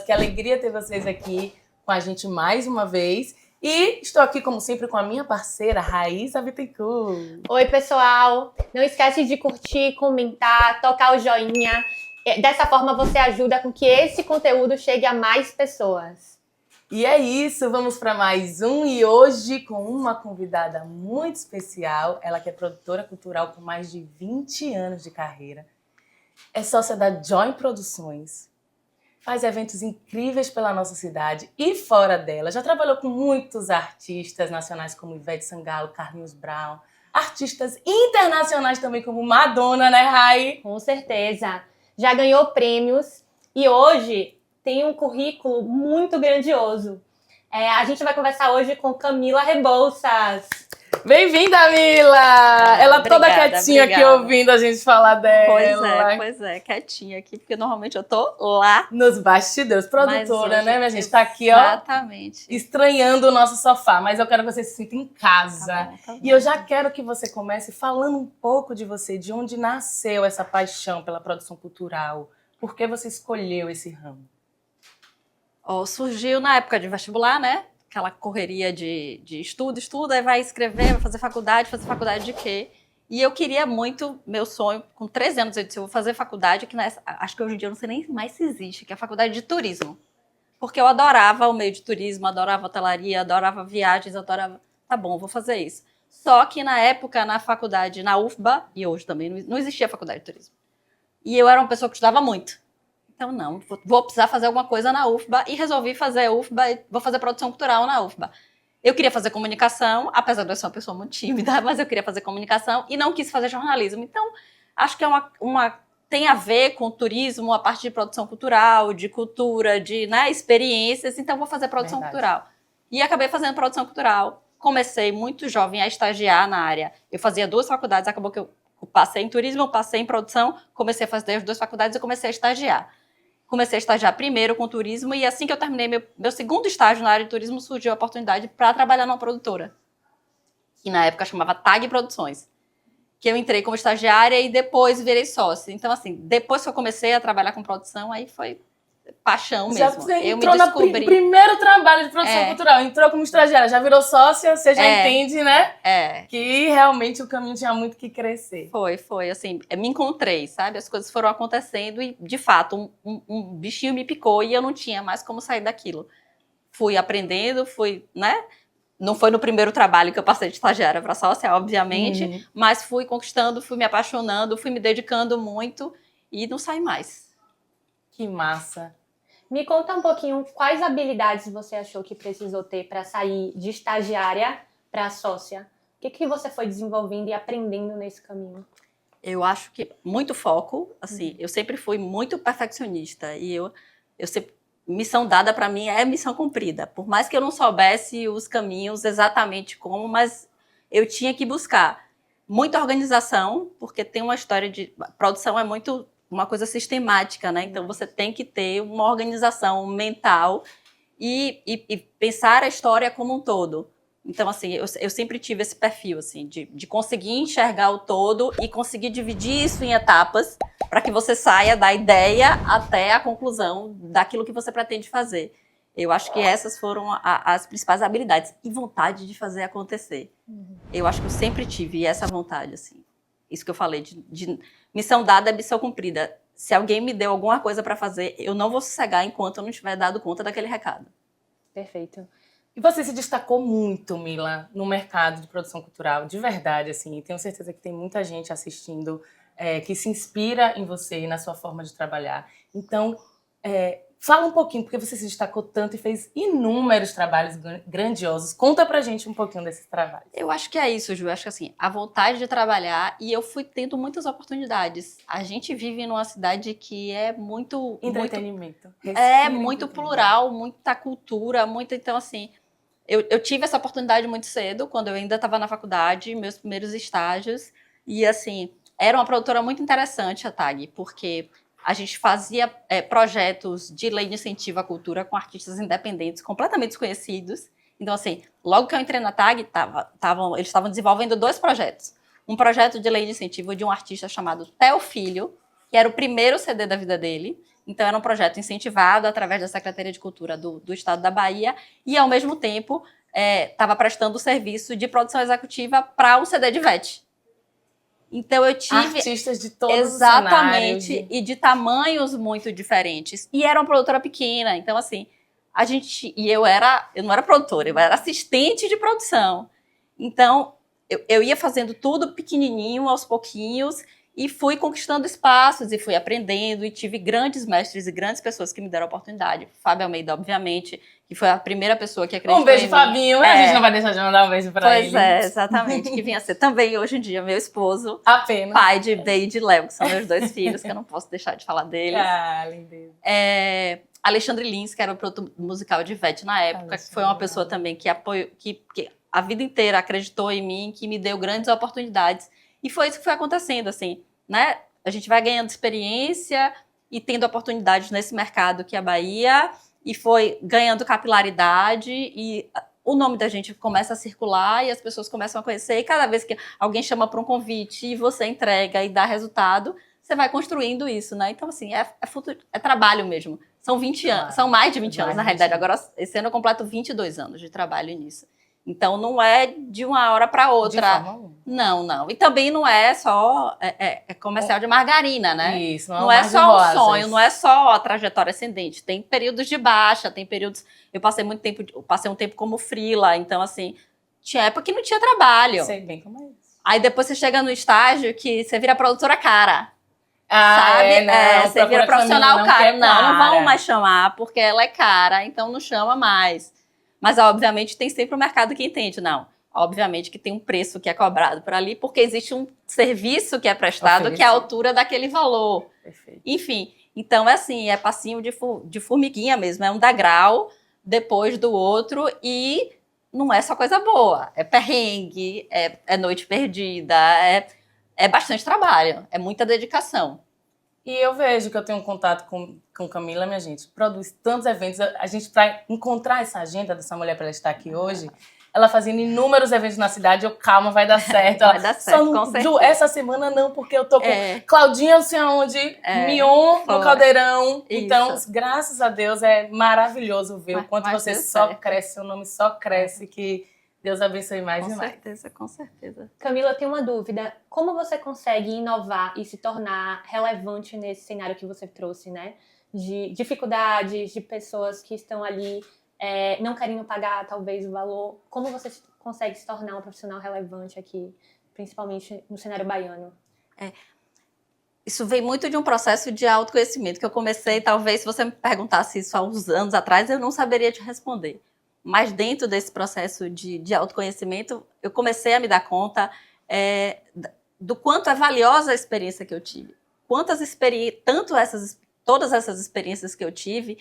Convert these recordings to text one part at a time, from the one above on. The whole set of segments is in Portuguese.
que alegria ter vocês aqui com a gente mais uma vez. E estou aqui, como sempre, com a minha parceira, Raíssa Bittencourt. Oi, pessoal! Não esquece de curtir, comentar, tocar o joinha. Dessa forma, você ajuda com que esse conteúdo chegue a mais pessoas. E é isso, vamos para mais um. E hoje com uma convidada muito especial. Ela que é produtora cultural com mais de 20 anos de carreira. É sócia da Join Produções. Faz eventos incríveis pela nossa cidade e fora dela. Já trabalhou com muitos artistas nacionais como Ivete Sangalo, Carlinhos Brown. Artistas internacionais também como Madonna, né, Rai? Com certeza. Já ganhou prêmios e hoje tem um currículo muito grandioso. A gente vai conversar hoje com Camila Rebouças. Bem-vinda, Mila! Ela toda quietinha aqui ouvindo a gente falar dela. Pois é, quietinha aqui, porque normalmente eu tô lá. Nos bastidores, produtora, hoje, né, minha gente? Tá aqui, ó. Exatamente. Estranhando o nosso sofá, mas eu quero que você se sinta em casa. Tá bom. E eu já quero que você comece falando um pouco de você, de onde nasceu essa paixão pela produção cultural. Por que você escolheu esse ramo? Surgiu na época de vestibular, né? Aquela correria de estudo, aí vai escrever, vai fazer faculdade de quê? E eu queria muito, meu sonho, com 13 anos eu disse, eu vou fazer faculdade, acho que hoje em dia eu não sei nem mais se existe, que é a faculdade de turismo. Porque eu adorava o meio de turismo, adorava hotelaria, adorava viagens, tá bom, vou fazer isso. Só que na época, na faculdade, na UFBA, e hoje também, não existia faculdade de turismo. E eu era uma pessoa que estudava muito. Então, não, vou precisar fazer alguma coisa na UFBA e resolvi fazer UFBA e vou fazer produção cultural na UFBA. Eu queria fazer comunicação, apesar de eu ser uma pessoa muito tímida, mas eu queria fazer comunicação e não quis fazer jornalismo. Então, acho que tem a ver com turismo, a parte de produção cultural, de cultura, de experiências, então vou fazer produção cultural. E acabei fazendo produção cultural. Comecei muito jovem a estagiar na área. Eu fazia 2 faculdades, acabou que eu passei em turismo, eu passei em produção, comecei a fazer as 2 faculdades e comecei a estagiar. Comecei a estagiar primeiro com turismo e assim que eu terminei meu segundo estágio na área de turismo, surgiu a oportunidade para trabalhar numa produtora, que na época chamava TAG Produções, que eu entrei como estagiária e depois virei sócia. Então, assim, depois que eu comecei a trabalhar com produção, aí foi paixão mesmo. Eu me descobri. No primeiro trabalho de produção cultural, entrou como estagiária, já virou sócia, você já entende, né? Que realmente o caminho tinha muito que crescer. Foi, assim, me encontrei, sabe? As coisas foram acontecendo e, de fato, um bichinho me picou e eu não tinha mais como sair daquilo. Fui aprendendo, né? Não foi no primeiro trabalho que eu passei de estagiária para sócia, obviamente, mas fui conquistando, fui me apaixonando, fui me dedicando muito e não saí mais. Que massa! Me conta um pouquinho quais habilidades você achou que precisou ter para sair de estagiária para sócia. O que você foi desenvolvendo e aprendendo nesse caminho? Eu acho que muito foco, assim, eu sempre fui muito perfeccionista e eu sempre, missão dada para mim é missão cumprida. Por mais que eu não soubesse os caminhos exatamente como, mas eu tinha que buscar muita organização, porque tem uma história de produção é muito uma coisa sistemática, né? Então, você tem que ter uma organização mental e pensar a história como um todo. Então, assim, eu sempre tive esse perfil, assim, de conseguir enxergar o todo e conseguir dividir isso em etapas para que você saia da ideia até a conclusão daquilo que você pretende fazer. Eu acho que essas foram as principais habilidades e vontade de fazer acontecer. Eu acho que eu sempre tive essa vontade, assim. Isso que eu falei, de missão dada é missão cumprida. Se alguém me deu alguma coisa para fazer, eu não vou sossegar enquanto eu não tiver dado conta daquele recado. Perfeito. E você se destacou muito, Mila, no mercado de produção cultural, de verdade, assim. Tenho certeza que tem muita gente assistindo que se inspira em você e na sua forma de trabalhar. Então, fala um pouquinho, porque você se destacou tanto e fez inúmeros trabalhos grandiosos. Conta pra gente um pouquinho desses trabalhos. Eu acho que é isso, Ju. Eu acho que assim, a vontade de trabalhar e eu fui tendo muitas oportunidades. A gente vive numa cidade que é muito... Entretenimento. Muito plural, muita cultura, então assim... Eu tive essa oportunidade muito cedo, quando eu ainda estava na faculdade, meus primeiros estágios. E assim, era uma produtora muito interessante a TAG, porque... A gente fazia projetos de lei de incentivo à cultura com artistas independentes, completamente desconhecidos. Então, assim, logo que eu entrei na TAG, eles estavam desenvolvendo 2 projetos. Um projeto de lei de incentivo de um artista chamado Theo Filho, que era o primeiro CD da vida dele, Então, era um projeto incentivado através da Secretaria de Cultura do Estado da Bahia e, ao mesmo tempo, estava prestando o serviço de produção executiva para o CD de Ivete. Então, eu tive... Artistas de todos exatamente, os cenários. e de tamanhos muito diferentes. E era uma produtora pequena. Então, assim, a gente... E eu não era produtora, eu era assistente de produção. Então, eu ia fazendo tudo pequenininho, aos pouquinhos, e fui conquistando espaços, e fui aprendendo, e tive grandes mestres e grandes pessoas que me deram a oportunidade. Fábio Almeida, obviamente, que foi a primeira pessoa que acreditou Um beijo, em mim. Fabinho. A gente não vai deixar de mandar um beijo pra ele. Pois é, exatamente. Que vinha a ser também, hoje em dia, meu esposo. Apenas. Pai de Bey e de Léo, que são meus 2 filhos, que eu não posso deixar de falar deles. Ah, lindeza. Alexandre Lins, que era o produtor musical de Ivete na época, que foi uma pessoa também que apoiou, que a vida inteira acreditou em mim, que me deu grandes oportunidades. E foi isso que foi acontecendo, assim, né? A gente vai ganhando experiência e tendo oportunidades nesse mercado que é a Bahia, e foi ganhando capilaridade, e o nome da gente começa a circular, e as pessoas começam a conhecer, e cada vez que alguém chama para um convite e você entrega e dá resultado, você vai construindo isso, né? Então, assim, é trabalho mesmo. São 20 anos, são mais de 20 anos, na realidade. Agora, esse ano eu completo 22 anos de trabalho nisso. Então, não é de uma hora para outra. De forma alguma. Não. E também não é só comercial de margarina, né? Isso, não é só o sonho, não é só a trajetória ascendente. Tem períodos de baixa, tem períodos... Eu passei um tempo como freela, então, assim, tinha época que não tinha trabalho. Sei bem como é isso. Aí depois você chega no estágio que você vira produtora cara. Ah, sabe? Não, você vira profissional cara. Não vão mais. mais chamar, porque ela é cara, então não chama mais. Mas, obviamente, tem sempre o mercado que entende. Não, obviamente que tem um preço que é cobrado por ali, porque existe um serviço que é prestado que é a altura daquele valor. Perfeito. Enfim, então é assim, é passinho de formiguinha mesmo, é um degrau depois do outro e não é só coisa boa. É perrengue, é noite perdida, é bastante trabalho, é muita dedicação. E eu vejo que eu tenho um contato com Camila, minha gente, produz tantos eventos. A gente, para encontrar essa agenda dessa mulher para ela estar aqui hoje, ela fazendo inúmeros eventos na cidade, calma, vai dar certo. Vai dar certo, com certeza. Essa semana não, porque eu tô com Claudinha, não sei aonde, Mion no Caldeirão. Isso. Então, graças a Deus, é maravilhoso ver o quanto você só cresce, seu nome só cresce, que Deus abençoe mais e mais. Com certeza. Camila, eu tenho uma dúvida. Como você consegue inovar e se tornar relevante nesse cenário que você trouxe, né? De dificuldades, de pessoas que estão ali não querendo pagar, talvez, o valor. Como você consegue se tornar um profissional relevante aqui, principalmente no cenário baiano? Isso vem muito de um processo de autoconhecimento que eu comecei, talvez, se você me perguntasse isso há uns anos atrás, eu não saberia te responder. Mas dentro desse processo de autoconhecimento, eu comecei a me dar conta do quanto é valiosa a experiência que eu tive. Todas essas experiências que eu tive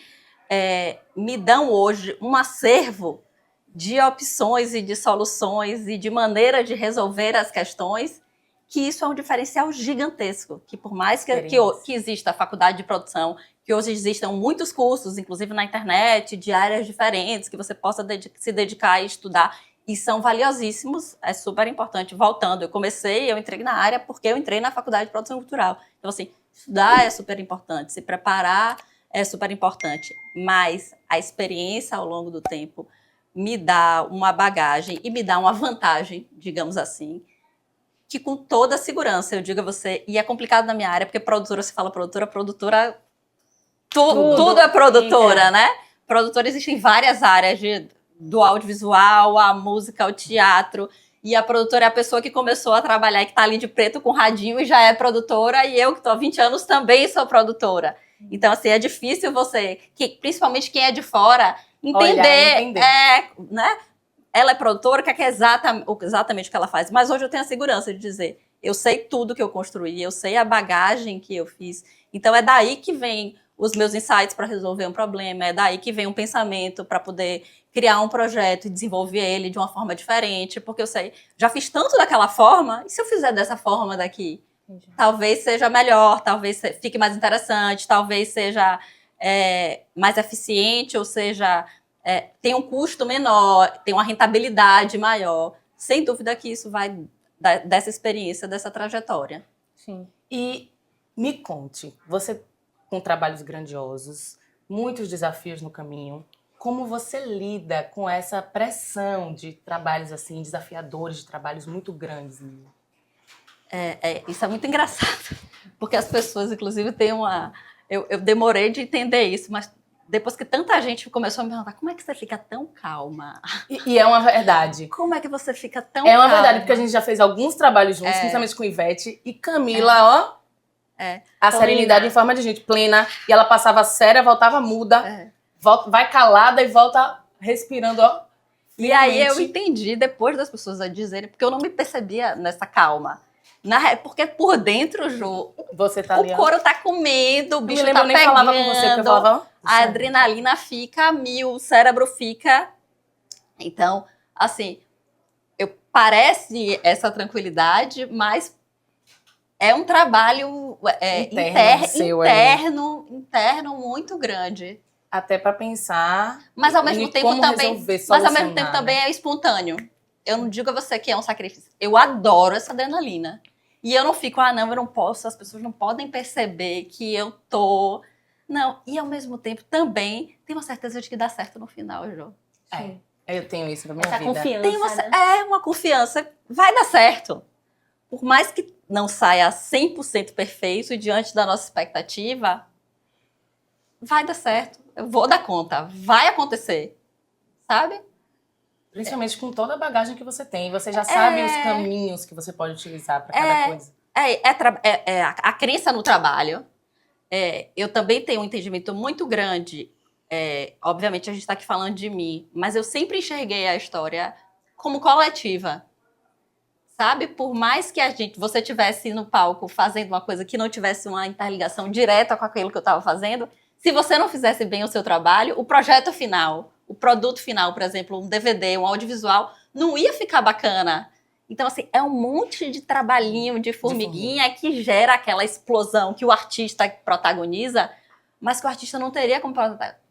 me dão hoje um acervo de opções e de soluções e de maneira de resolver as questões, que isso é um diferencial gigantesco, que por mais que exista a faculdade de produção, que hoje existam muitos cursos, inclusive na internet, de áreas diferentes, que você possa se dedicar e estudar, e são valiosíssimos, é super importante. Voltando, eu entrei na área porque eu entrei na faculdade de produção cultural. Então, assim, estudar é super importante, se preparar é super importante, mas a experiência ao longo do tempo me dá uma bagagem e me dá uma vantagem, digamos assim, que com toda a segurança, eu digo a você, e é complicado na minha área, porque produtora, se fala produtora, tudo é produtora, né? Produtora existem várias áreas, do audiovisual, a música, o teatro, e a produtora é a pessoa que começou a trabalhar e que tá ali de preto com radinho e já é produtora, e eu que tô há 20 anos também sou produtora. Então, assim, é difícil principalmente quem é de fora, entender. Né? Ela é produtora, que é exatamente o que ela faz. Mas hoje eu tenho a segurança de dizer, eu sei tudo que eu construí, eu sei a bagagem que eu fiz. Então, é daí que vem os meus insights para resolver um problema, é daí que vem um pensamento para poder criar um projeto e desenvolver ele de uma forma diferente, porque eu sei, já fiz tanto daquela forma, e se eu fizer dessa forma daqui? Talvez seja melhor, talvez fique mais interessante, talvez seja mais eficiente, ou seja... tem um custo menor, tem uma rentabilidade maior. Sem dúvida que isso vai dessa experiência, dessa trajetória. Sim. E me conte, você com trabalhos grandiosos, muitos desafios no caminho. Como você lida com essa pressão de trabalhos assim, desafiadores, de trabalhos muito grandes, Mila? Isso é muito engraçado, porque as pessoas, inclusive, têm uma... Eu demorei de entender isso, mas depois que tanta gente começou a me perguntar como é que você fica tão calma? E é uma verdade. Como é que você fica tão É uma calma? verdade, porque a gente já fez alguns trabalhos juntos, principalmente com Ivete, e Camila, a serenidade em forma de gente plena, e ela passava séria, voltava muda, vai calada e volta respirando, ó. E aí eu entendi, depois das pessoas a dizerem, porque eu não me percebia nessa calma. Porque por dentro, Ju, você tá ali, o couro tá comendo, o eu bicho me lembro, tá eu nem pegando, falava com você, porque eu falava, a adrenalina fica a mil, o cérebro fica... Então, assim, parece essa tranquilidade, mas é um trabalho interno muito grande. Até para pensar, mas ao mesmo tempo também, também é espontâneo. Eu não digo a você que é um sacrifício. Eu adoro essa adrenalina. E eu não fico, não, eu não posso, as pessoas não podem perceber que eu tô... Não, e ao mesmo tempo também tenho uma certeza de que dá certo no final, Jô. Eu tenho isso na minha vida. Confiança, uma confiança, vai dar certo. Por mais que não saia 100% perfeito diante da nossa expectativa, vai dar certo. Eu vou dar conta, vai acontecer, sabe? Principalmente com toda a bagagem que você tem. Você já sabe os caminhos que você pode utilizar para cada coisa. A crença no trabalho. Eu também tenho um entendimento muito grande. Obviamente, a gente está aqui falando de mim, mas eu sempre enxerguei a história como coletiva. Sabe? Por mais que você estivesse no palco fazendo uma coisa que não tivesse uma interligação direta com aquilo que eu estava fazendo, se você não fizesse bem o seu trabalho, o projeto final, o produto final, por exemplo, um DVD, um audiovisual, não ia ficar bacana. Então, assim, é um monte de trabalhinho de formiguinha que gera aquela explosão que o artista protagoniza, mas que o artista não teria como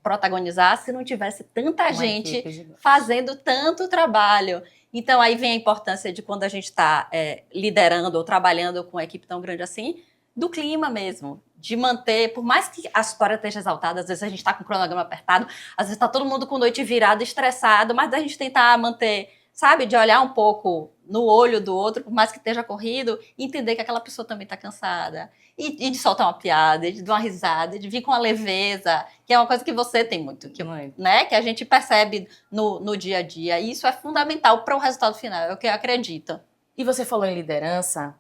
protagonizar se não tivesse tanta gente fazendo tanto trabalho. Então, aí vem a importância de quando a gente está liderando ou trabalhando com uma equipe tão grande assim, do clima mesmo. De manter, por mais que a história esteja exaltada, às vezes a gente está com o cronograma apertado, às vezes está todo mundo com noite virada, estressado, mas a gente tentar manter, sabe, de olhar um pouco no olho do outro, por mais que esteja corrido, e entender que aquela pessoa também está cansada. E de soltar uma piada, de dar uma risada, de vir com a leveza, que é uma coisa que você tem muito, né? Que a gente percebe no dia a dia. E isso é fundamental para o resultado final, é o que eu acredito. E você falou em liderança,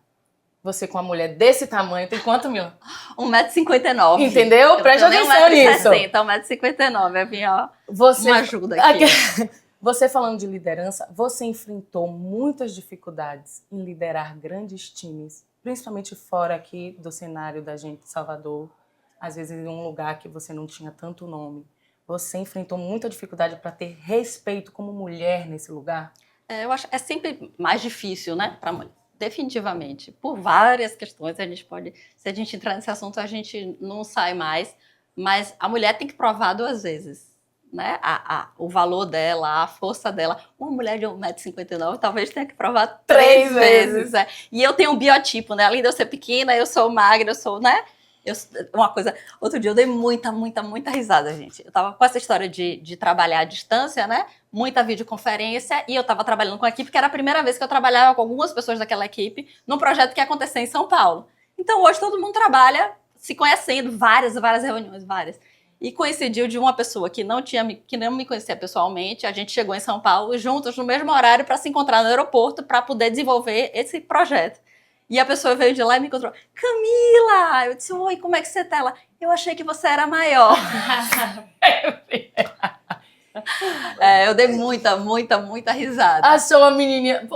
você com uma mulher desse tamanho, tem quanto, Mila? 1,59 m. Entendeu? Preste atenção nisso. 1,60 m, é bem, ó, uma ajuda aqui. Você falando de liderança, você enfrentou muitas dificuldades em liderar grandes times, principalmente fora aqui do cenário da gente, Salvador, às vezes em um lugar que você não tinha tanto nome. Você enfrentou muita dificuldade para ter respeito como mulher nesse lugar? Eu acho que é sempre mais difícil, né, para mulher. Definitivamente. Por várias questões, se a gente entrar nesse assunto, a gente não sai mais. Mas a mulher tem que provar 2 vezes, né? O valor dela, a força dela. Uma mulher de 1,59 m talvez tenha que provar 3 vezes. E eu tenho um biotipo, né? Além de eu ser pequena, eu sou magra, eu sou, né? Outro dia eu dei muita risada, gente. Eu tava com essa história de trabalhar à distância, né? Muita videoconferência, e eu tava trabalhando com a equipe, que era a primeira vez que eu trabalhava com algumas pessoas daquela equipe, num projeto que ia acontecer em São Paulo. Então hoje todo mundo trabalha se conhecendo, várias reuniões, várias. E coincidiu de uma pessoa que não me conhecia pessoalmente, a gente chegou em São Paulo juntos no mesmo horário para se encontrar no aeroporto para poder desenvolver esse projeto. E a pessoa veio de lá e me encontrou. Camila! Eu disse, oi, como é que você tá? Ela, eu achei que você era maior. Eu dei muita risada. Achou a menininha...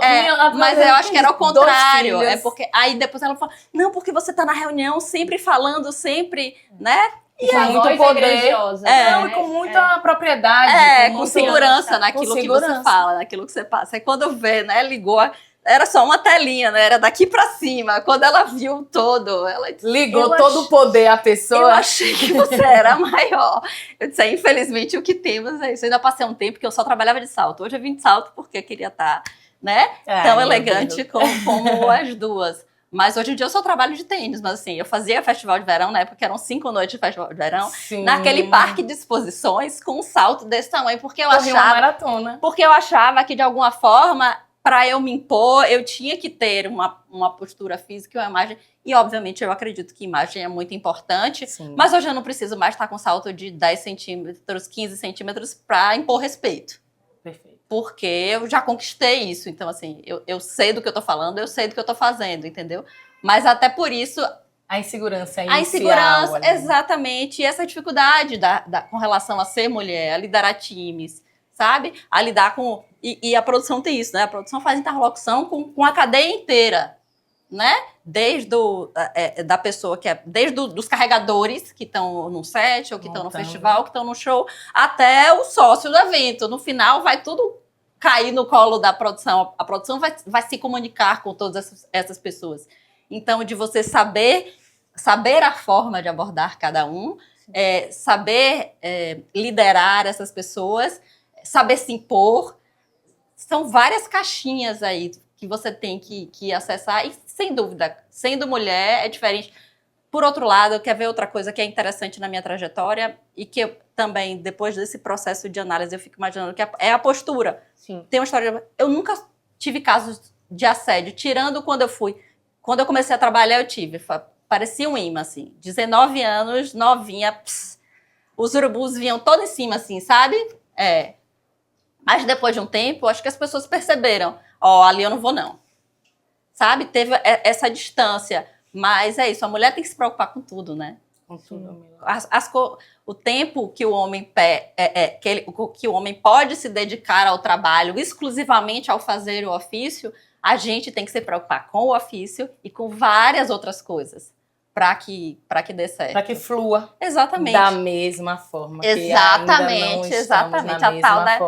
Mas eu acho que era o contrário. É porque aí depois ela falou, não, porque você tá na reunião sempre falando, sempre, né? E com muito poder. Não, e com muita propriedade. Com segurança naquilo que você fala, naquilo que você passa. Aí quando vê, né, ligou... Era só uma telinha, né? Era daqui pra cima. Quando ela viu todo, ela disse, ligou todo o poder à pessoa. Eu achei que você era maior. Eu disse, infelizmente, o que temos é isso. Eu ainda passei um tempo que eu só trabalhava de salto. Hoje eu vim de salto porque eu queria estar, né? Tão elegante como as duas. Mas hoje em dia eu só trabalho de tênis, mas assim, eu fazia festival de verão, na época eram 5 noites de festival de verão, Sim. naquele parque de exposições com um salto desse tamanho, Corri uma maratona. porque eu achava que de alguma forma, para eu me impor, eu tinha que ter uma postura física e uma imagem, e obviamente eu acredito que imagem é muito importante, Sim. mas hoje eu não preciso mais estar com salto de 10 centímetros, 15 centímetros para impor respeito. Perfeito. Porque eu já conquistei isso. Então, assim, eu sei do que eu tô falando, eu sei do que eu tô fazendo, entendeu? Mas até por isso... A insegurança A inicial. insegurança, Ali. exatamente. E essa dificuldade com relação a ser mulher, a liderar times, sabe? A lidar com... E a produção tem isso, né? A produção faz interlocução com a cadeia inteira, né? Desde da pessoa que é... Desde dos carregadores que estão no set, ou que estão no festival, que estão no show, até o sócio do evento. No final, vai tudo cair no colo da produção. A produção vai se comunicar com todas essas pessoas. Então, de você saber a forma de abordar cada um, saber liderar essas pessoas, saber se impor. São várias caixinhas aí que você tem que acessar. E, sem dúvida, sendo mulher, é diferente. Por outro lado, quer ver outra coisa que é interessante na minha trajetória e que eu também, depois desse processo de análise, eu fico imaginando que é a postura. Sim. Tem uma história... Eu nunca tive casos de assédio, tirando quando eu fui... Quando eu comecei a trabalhar, eu tive. Parecia um imã, assim. 19 anos, novinha. Os urubus vinham todos em cima, assim, sabe? Mas depois de um tempo, acho que as pessoas perceberam. Ali eu não vou, não. Sabe? Teve essa distância. Mas é isso, a mulher tem que se preocupar com tudo, né? Com tudo. O tempo que o homem que o homem pode se dedicar ao trabalho, exclusivamente ao fazer o ofício, a gente tem que se preocupar com o ofício e com várias outras coisas para que dê certo. Para que flua. Exatamente. Da mesma forma. Exatamente, exatamente. A tal da...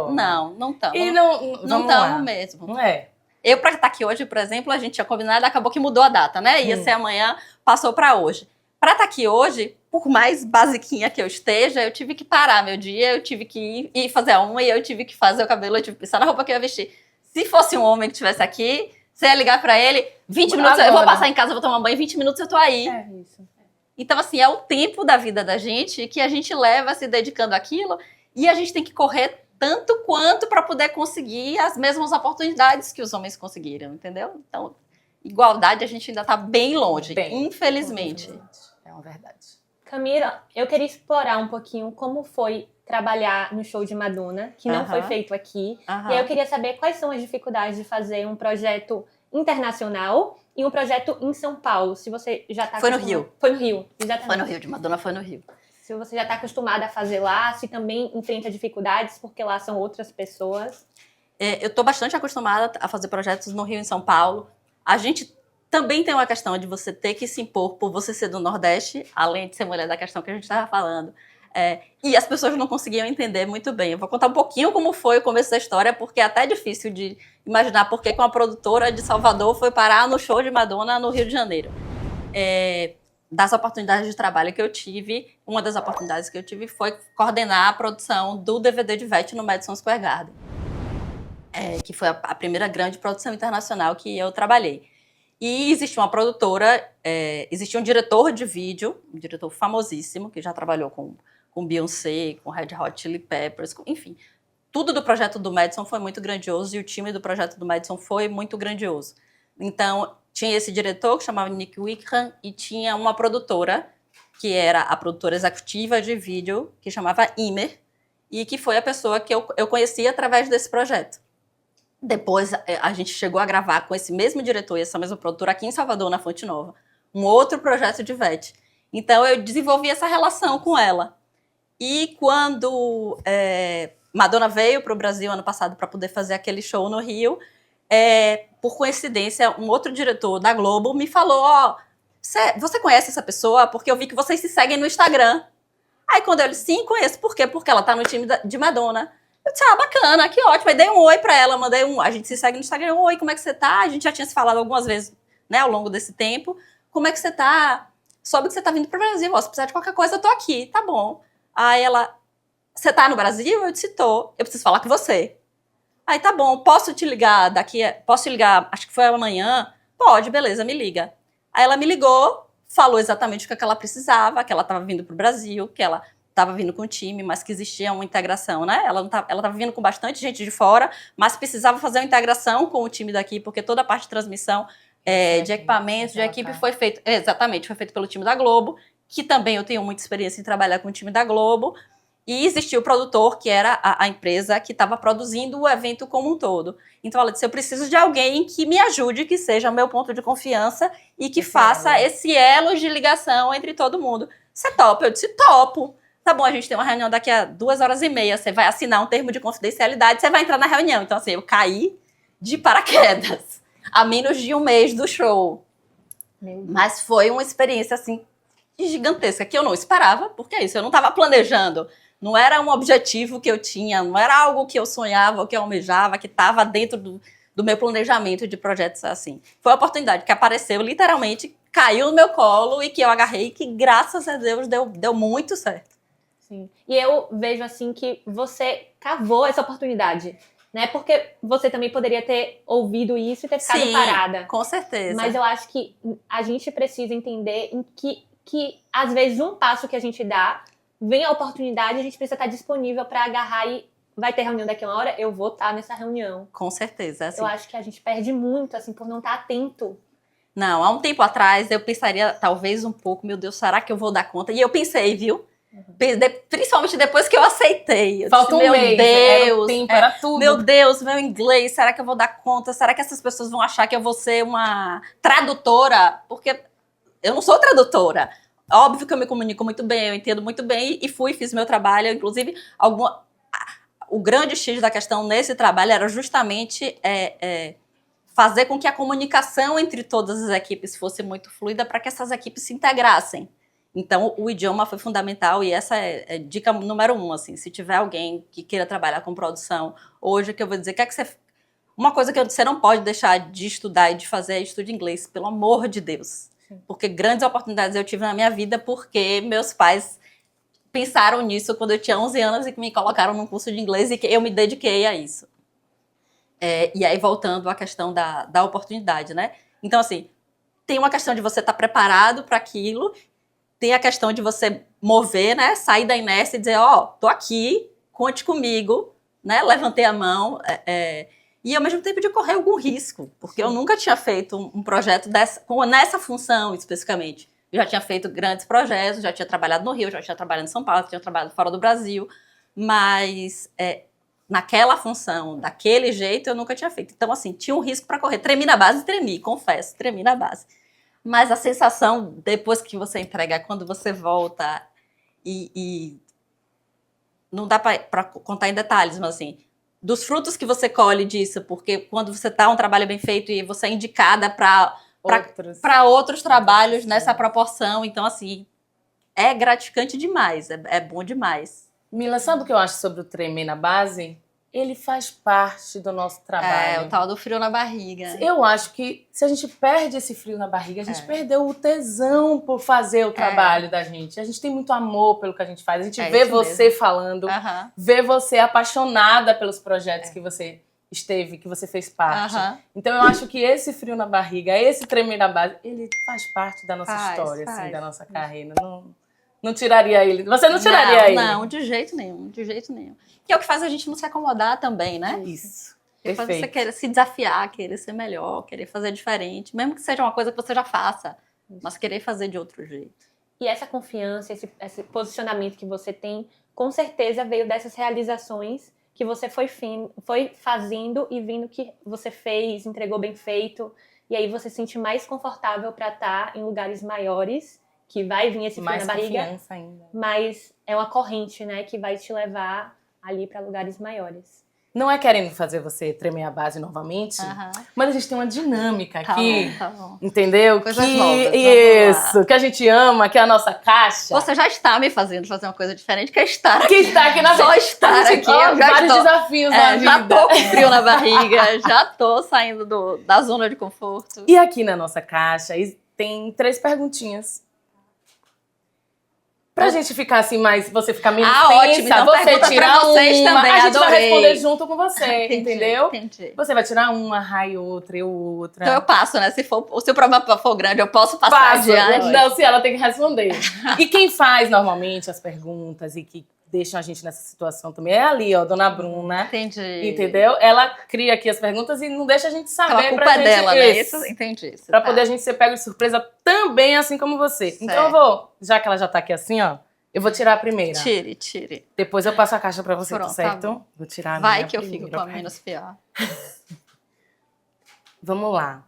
Não estamos. E não estamos mesmo. Não é. Eu, para estar aqui hoje, por exemplo, a gente tinha combinado, acabou que mudou a data, né? Ia ser amanhã, passou para hoje. Para estar aqui hoje, por mais basiquinha que eu esteja, eu tive que parar meu dia, eu tive que ir fazer a unha, eu tive que fazer o cabelo, eu tive que pensar na roupa que eu ia vestir. Se fosse um homem que estivesse aqui, você ia ligar para ele, 20 minutos, eu vou passar em casa, vou tomar banho, 20 minutos eu tô aí. É isso. Então, assim, é o tempo da vida da gente que a gente leva se dedicando àquilo e a gente tem que correr tanto quanto para poder conseguir as mesmas oportunidades que os homens conseguiram, entendeu? Então, igualdade a gente ainda está bem longe, infelizmente. É uma verdade. Camila, eu queria explorar um pouquinho como foi trabalhar no show de Madonna, que não foi feito aqui. E aí eu queria saber quais são as dificuldades de fazer um projeto internacional e um projeto em São Paulo, se você já está... Foi no Rio. Foi no Rio, exatamente. Foi no Rio, de Madonna foi no Rio. Se você já está acostumada a fazer lá, se também enfrenta dificuldades, porque lá são outras pessoas. Eu estou bastante acostumada a fazer projetos no Rio e em São Paulo. A gente também tem uma questão de você ter que se impor por você ser do Nordeste, além de ser mulher da questão que a gente estava falando. E as pessoas não conseguiam entender muito bem. Eu vou contar um pouquinho como foi o começo da história, porque é até difícil de imaginar por que uma produtora de Salvador foi parar no show de Madonna no Rio de Janeiro. Das oportunidades de trabalho que eu tive, uma das oportunidades que eu tive foi coordenar a produção do DVD de Vete no Madison Square Garden, que foi a primeira grande produção internacional que eu trabalhei. E existia uma produtora, existia um diretor de vídeo, um diretor famosíssimo, que já trabalhou com Beyoncé, com Red Hot Chili Peppers, enfim. Tudo do projeto do Madison foi muito grandioso e o time do projeto do Madison foi muito grandioso. Então, tinha esse diretor que chamava Nick Wickham e tinha uma produtora, que era a produtora executiva de vídeo, que chamava Imer, e que foi a pessoa que eu conheci através desse projeto. Depois, a gente chegou a gravar com esse mesmo diretor e essa mesma produtora aqui em Salvador, na Fonte Nova, um outro projeto de Vete. Então, eu desenvolvi essa relação com ela. E quando Madonna veio para o Brasil ano passado para poder fazer aquele show no Rio, por coincidência, um outro diretor da Globo me falou, você conhece essa pessoa? Porque eu vi que vocês se seguem no Instagram. Aí quando eu disse, sim, conheço. Por quê? Porque ela tá no time de Madonna. Eu disse, bacana, que ótimo. Aí dei um oi pra ela, a gente se segue no Instagram, oi, como é que você tá? A gente já tinha se falado algumas vezes, né, ao longo desse tempo. Como é que você tá? Soube que você tá vindo pro Brasil, se precisar de qualquer coisa, eu tô aqui, tá bom. Aí ela, você tá no Brasil? Eu disse, tô. Eu preciso falar com você. Aí, tá bom, posso te ligar, acho que foi amanhã? Pode, beleza, me liga. Aí ela me ligou, falou exatamente o que ela precisava, que ela estava vindo para o Brasil, que ela estava vindo com o time, mas que existia uma integração, né? Ela estava vindo com bastante gente de fora, mas precisava fazer uma integração com o time daqui, porque toda a parte de transmissão de equipamentos, de equipe foi feita, exatamente, foi feito pelo time da Globo, que também eu tenho muita experiência em trabalhar com o time da Globo, e existia o produtor, que era a empresa que estava produzindo o evento como um todo. Então ela disse, eu preciso de alguém que me ajude, que seja o meu ponto de confiança e que faça esse elo de ligação entre todo mundo. Você topa? Eu disse, topo. Tá bom, a gente tem uma reunião daqui a 2h30, você vai assinar um termo de confidencialidade, você vai entrar na reunião. Então assim, eu caí de paraquedas, a menos de um mês do show. Mas foi uma experiência assim, gigantesca, que eu não esperava, porque é isso, eu não estava planejando. Não era um objetivo que eu tinha, não era algo que eu sonhava, que eu almejava, que estava dentro do meu planejamento de projetos assim. Foi uma oportunidade que apareceu, literalmente, caiu no meu colo e que eu agarrei e que, graças a Deus, deu muito certo. Sim. E eu vejo, assim, que você cavou essa oportunidade, né? Porque você também poderia ter ouvido isso e ter ficado parada. Com certeza. Mas eu acho que a gente precisa entender que às vezes, um passo que a gente dá, vem a oportunidade, a gente precisa estar disponível para agarrar e vai ter reunião daqui a uma hora, eu vou estar nessa reunião. Com certeza. Assim. Eu acho que a gente perde muito, assim, por não estar atento. Não, há um tempo atrás eu pensaria talvez um pouco, meu Deus, será que eu vou dar conta? E eu pensei, viu? Principalmente depois que eu aceitei. Falta um mês, Deus, era tempo, era tudo. Meu Deus, meu inglês, será que eu vou dar conta? Será que essas pessoas vão achar que eu vou ser uma tradutora? Porque eu não sou tradutora. Óbvio que eu me comunico muito bem, eu entendo muito bem e fiz meu trabalho. Inclusive, o grande X da questão nesse trabalho era justamente fazer com que a comunicação entre todas as equipes fosse muito fluida para que essas equipes se integrassem. Então, o idioma foi fundamental e essa é dica número 1. Assim, se tiver alguém que queira trabalhar com produção, hoje que eu vou dizer, que você... Uma coisa que você não pode deixar de estudar e de fazer é estudo inglês, pelo amor de Deus. Porque grandes oportunidades eu tive na minha vida porque meus pais pensaram nisso quando eu tinha 11 anos e que me colocaram num curso de inglês e que eu me dediquei a isso. E aí, voltando à questão da oportunidade, né? Então, assim, tem uma questão de você estar preparado para aquilo, tem a questão de você mover, né? Sair da inércia e dizer, tô aqui, conte comigo, né? Levantei a mão, e ao mesmo tempo de correr algum risco, porque eu nunca tinha feito um projeto nessa função especificamente. Eu já tinha feito grandes projetos, já tinha trabalhado no Rio, já tinha trabalhado em São Paulo, já tinha trabalhado fora do Brasil, mas naquela função, daquele jeito, eu nunca tinha feito. Então, assim, tinha um risco para correr. Tremi na base, confesso, tremi na base. Mas a sensação, depois que você entrega, quando você volta e não dá para contar em detalhes, mas assim, dos frutos que você colhe disso, porque quando você tá um trabalho bem feito e você é indicada para outros trabalhos nessa proporção, então assim, é gratificante demais, é bom demais. Mila, sabe o que eu acho sobre o tremer na base? Ele faz parte do nosso trabalho. O tal do frio na barriga. Eu acho que se a gente perde esse frio na barriga, a gente perdeu o tesão por fazer o trabalho da gente. A gente tem muito amor pelo que a gente faz. A gente vê você mesmo falando, vê você apaixonada pelos projetos que você esteve, que você fez parte. Então eu acho que esse frio na barriga, esse tremer na base, ele faz parte da nossa história, assim, da nossa carreira. Não tiraria ele. Você não tiraria ele? Não, de jeito nenhum, de jeito nenhum. Que é o que faz a gente não se acomodar também, né? Isso. Que faz você querer se desafiar, querer ser melhor, querer fazer diferente. Mesmo que seja uma coisa que você já faça, mas querer fazer de outro jeito. E essa confiança, esse posicionamento que você tem, com certeza veio dessas realizações que você foi fazendo e vendo que você fez, entregou bem feito. E aí você se sente mais confortável para estar em lugares maiores, que vai vir esse frio na barriga. Confiança ainda. Mas é uma corrente, né, que vai te levar ali para lugares maiores. Não é querendo fazer você tremer a base novamente, mas a gente tem uma dinâmica aqui, tá bom. Entendeu? Coisas novas, isso, que a gente ama, que é a nossa caixa. Você já está me fazendo fazer uma coisa diferente, que é estar aqui. Que está aqui na Só estar aqui. Vários desafios na vida. Já tô com frio na barriga, já tô saindo da zona de conforto. E aqui na nossa caixa tem 3 perguntinhas. Pra gente ficar assim, mais, você ficar menos ótimo. tensa, Então você pergunta tira pra vocês uma, também, a gente vai adorei. responder junto com você, Entendi, entendeu? Entendi. Você vai tirar uma, rai outra, eu outra. Então eu passo, né? Se o problema for grande, eu posso passar Passa. adiante. Não, se ela tem que responder. E quem faz normalmente as perguntas e que deixam a gente nessa situação também é ali, ó, Dona Bruna. Entendi. Entendeu? Ela cria aqui as perguntas e não deixa a gente Então saber a culpa pra é gente. dela, né? Isso. Isso, entendi. Isso, Pra tá. poder a gente ser pego de surpresa também, assim como você. Certo. Então eu vou, já que ela já tá aqui assim, ó, eu vou tirar a primeira. Tire. Depois eu passo a caixa pra você, Pronto, tá certo? tá bom. Vou tirar a Vai minha que eu primeira. fico com a menos pior. Vamos lá.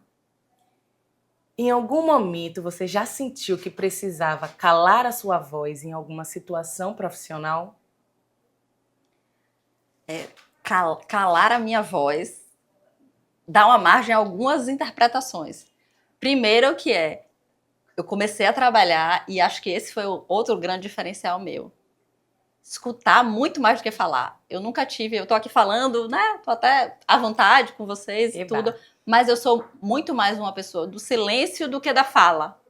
Em algum momento você já sentiu que precisava calar a sua voz em alguma situação profissional? Calar a minha voz dá uma margem a algumas interpretações. Primeiro que eu comecei a trabalhar e acho que esse foi o outro grande diferencial meu. Escutar muito mais do que falar. Eu nunca tive, eu tô aqui falando, né? Tô até à vontade com vocês e Eba. tudo, mas eu sou muito mais uma pessoa do silêncio do que da fala.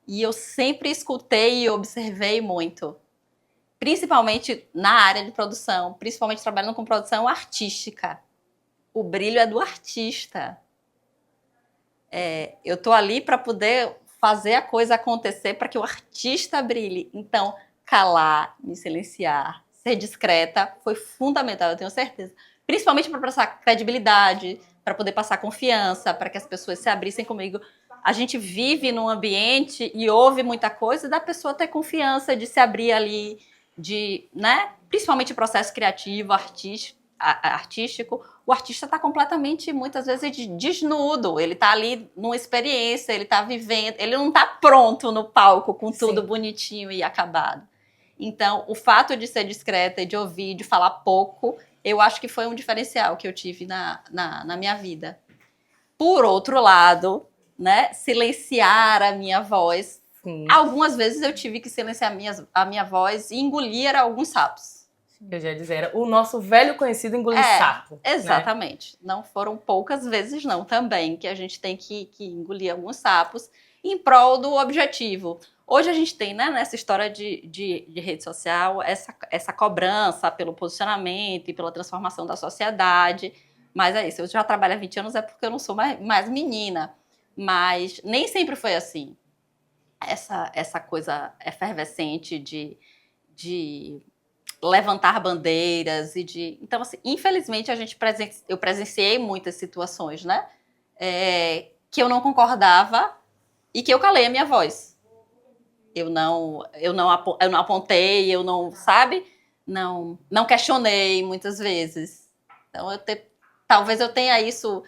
E eu sempre escutei e observei muito. Principalmente na área de produção, principalmente trabalhando com produção artística. O brilho é do artista. Eu tô ali para poder fazer a coisa acontecer para que o artista brilhe. Então, calar, me silenciar, ser discreta foi fundamental, eu tenho certeza. Principalmente para passar credibilidade, para poder passar confiança, para que as pessoas se abrissem comigo. A gente vive num ambiente e ouve muita coisa da pessoa ter confiança de se abrir ali, né? Principalmente o processo criativo, artístico. O artista está completamente, muitas vezes, desnudo. Ele está ali numa experiência, ele está vivendo, ele não está pronto no palco com tudo Sim. bonitinho e acabado. Então, o fato de ser discreta, de ouvir, de falar pouco, eu acho que foi um diferencial que eu tive na minha vida. Por outro lado, né, silenciar a minha voz. Sim. Algumas vezes eu tive que silenciar a minha voz e engolir alguns sapos. Eu já ia dizer, era o nosso velho conhecido engolir sapo. Exatamente. Né? Não foram poucas vezes, não, também, que a gente tem que engolir alguns sapos em prol do objetivo. Hoje a gente tem, né, nessa história de rede social, essa cobrança pelo posicionamento e pela transformação da sociedade. Mas é isso, eu já trabalho há 20 anos, é porque eu não sou mais menina. Mas nem sempre foi assim. Essa coisa efervescente de levantar bandeiras e então, assim, infelizmente eu presenciei muitas situações, né, que eu não concordava e que eu calei a minha voz. Eu não apontei, eu não, sabe, não questionei muitas vezes. Então talvez eu tenha isso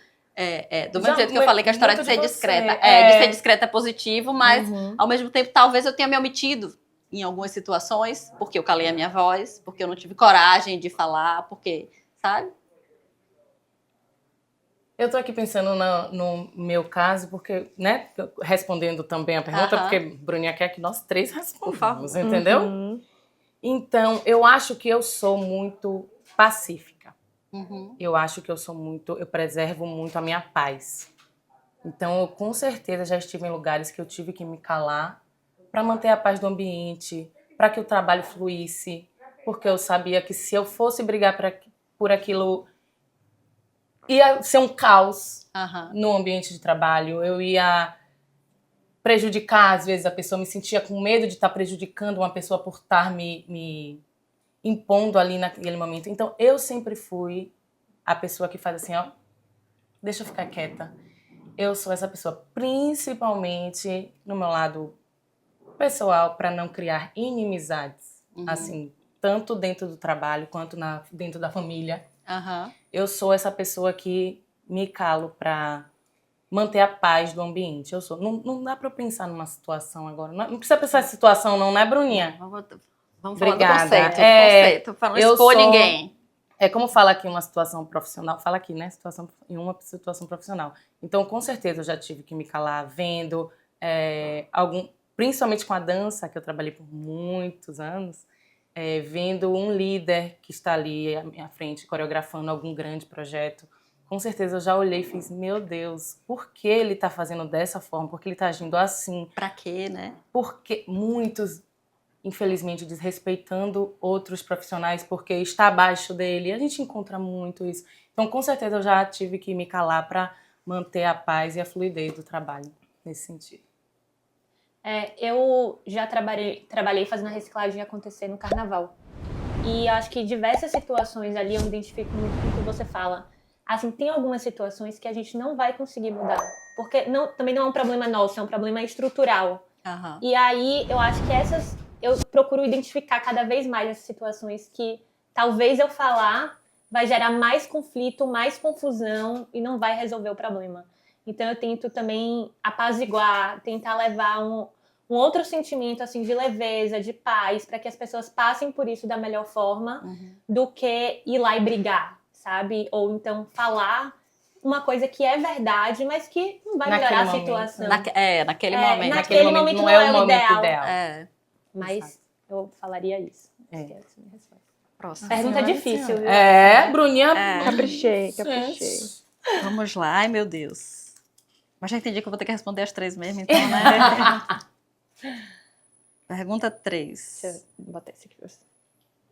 do mesmo jeito que eu falei que a história de ser discreta de ser discreta é positivo, mas ao mesmo tempo talvez eu tenha me omitido em algumas situações, porque eu calei a minha voz, porque eu não tive coragem de falar, porque, sabe? Eu tô aqui pensando no meu caso, porque, né, respondendo também a pergunta, porque Bruninha quer que nós três respondamos, entendeu? Uhum. Então, eu acho que eu sou muito pacífica. Uhum. Eu acho que eu preservo muito a minha paz. Então, eu com certeza já estive em lugares que eu tive que me calar para manter a paz do ambiente, para que o trabalho fluísse, porque eu sabia que se eu fosse brigar por aquilo, ia ser um caos no ambiente de trabalho, eu ia prejudicar, às vezes a pessoa me sentia com medo de estar prejudicando uma pessoa por estar me impondo ali naquele momento. Então, eu sempre fui a pessoa que faz assim, ó, deixa eu ficar quieta. Eu sou essa pessoa, principalmente no meu lado pessoal, para não criar inimizades, assim, tanto dentro do trabalho quanto dentro da família. Eu sou essa pessoa que me calo para manter a paz do ambiente. Eu sou. Não dá para eu pensar numa situação agora. Não precisa pensar em situação não, né, Bruninha? Vamos falar Obrigada. do conceito, para não expor ninguém. É como fala aqui uma situação profissional, fala aqui, né, em uma situação profissional. Então, com certeza, eu já tive que me calar vendo principalmente com a dança, que eu trabalhei por muitos anos, vendo um líder que está ali à minha frente, coreografando algum grande projeto. Com certeza eu já olhei e fiz, meu Deus, por que ele está fazendo dessa forma? Por que ele está agindo assim? Pra quê, né? Porque muitos infelizmente, desrespeitando outros profissionais porque está abaixo dele. A gente encontra muito isso. Então, com certeza, eu já tive que me calar para manter a paz e a fluidez do trabalho nesse sentido. Eu já trabalhei fazendo a reciclagem acontecer no carnaval. E acho que diversas situações ali eu me identifico muito com o que você fala. Assim, tem algumas situações que a gente não vai conseguir mudar. Porque também não é um problema nosso, é um problema estrutural. Aham. E aí eu acho que eu procuro identificar cada vez mais essas situações que talvez eu falar vai gerar mais conflito, mais confusão e não vai resolver o problema. Então eu tento também apaziguar, tentar levar um outro sentimento assim de leveza, de paz, para que as pessoas passem por isso da melhor forma do que ir lá e brigar, sabe? Ou então falar uma coisa que é verdade, mas que não vai melhorar a situação. Naquele momento. Naquele momento não é o momento ideal. Mas Exato. eu falaria isso. Esquece a minha resposta. Próximo. Pergunta difícil, viu? Bruninha. Caprichei. Vamos lá. Ai, meu Deus. Mas já entendi que eu vou ter que responder as 3 mesmo, então, né? Pergunta 3. Deixa eu botar esse aqui pra você.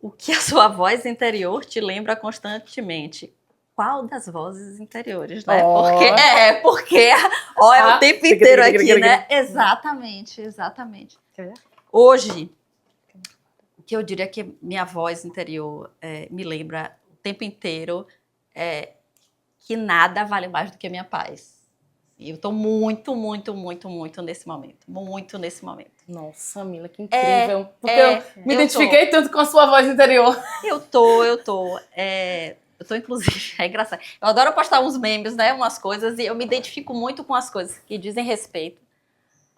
O que a sua voz interior te lembra constantemente? Qual das vozes interiores, né? Porque é o tempo inteiro aqui, né? Exatamente. Hoje, o que eu diria que minha voz interior me lembra o tempo inteiro é que nada vale mais do que a minha paz. E eu tô muito nesse momento. Muito nesse momento. Nossa, Mila, que incrível. Porque eu me identifiquei tanto com a sua voz interior. Eu tô, inclusive, é engraçado. Eu adoro postar uns memes, né? Umas coisas, e eu me identifico muito com as coisas que dizem respeito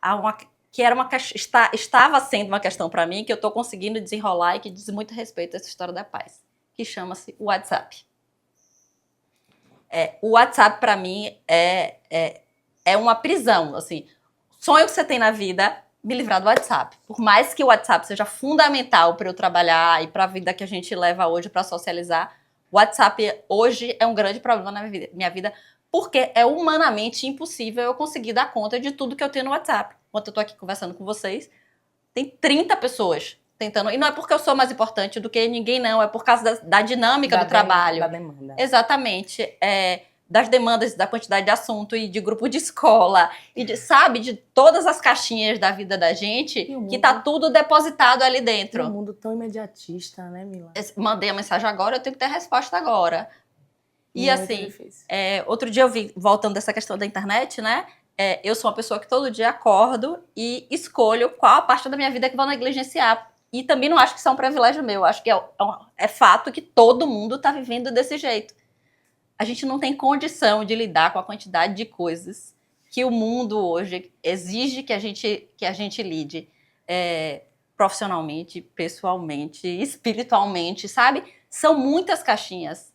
a que estava sendo uma questão para mim, que eu tô conseguindo desenrolar e que diz muito respeito a essa história da paz, que chama-se WhatsApp. O WhatsApp, para mim, é uma prisão, assim. Sonho que você tem na vida, me livrar do WhatsApp. Por mais que o WhatsApp seja fundamental para eu trabalhar e para a vida que a gente leva hoje para socializar, o WhatsApp hoje é um grande problema na minha vida, porque é humanamente impossível eu conseguir dar conta de tudo que eu tenho no WhatsApp. Enquanto eu tô aqui conversando com vocês, tem 30 pessoas tentando. E não é porque eu sou mais importante do que ninguém, não. É por causa da dinâmica do trabalho. Da demanda. Exatamente. Das demandas, da quantidade de assunto e de grupo de escola. E de todas as caixinhas da vida da gente, que tá tudo depositado ali dentro. Um mundo tão imediatista, né, Mila? Mandei a mensagem agora, eu tenho que ter a resposta agora. E muito assim, difícil. Outro dia eu vi, voltando dessa questão da internet, né? Eu sou uma pessoa que todo dia acordo e escolho qual a parte da minha vida que vou negligenciar. E também não acho que isso é um privilégio meu. Acho que é fato que todo mundo está vivendo desse jeito. A gente não tem condição de lidar com a quantidade de coisas que o mundo hoje exige que a gente lide. Profissionalmente, pessoalmente, espiritualmente, sabe? São muitas caixinhas.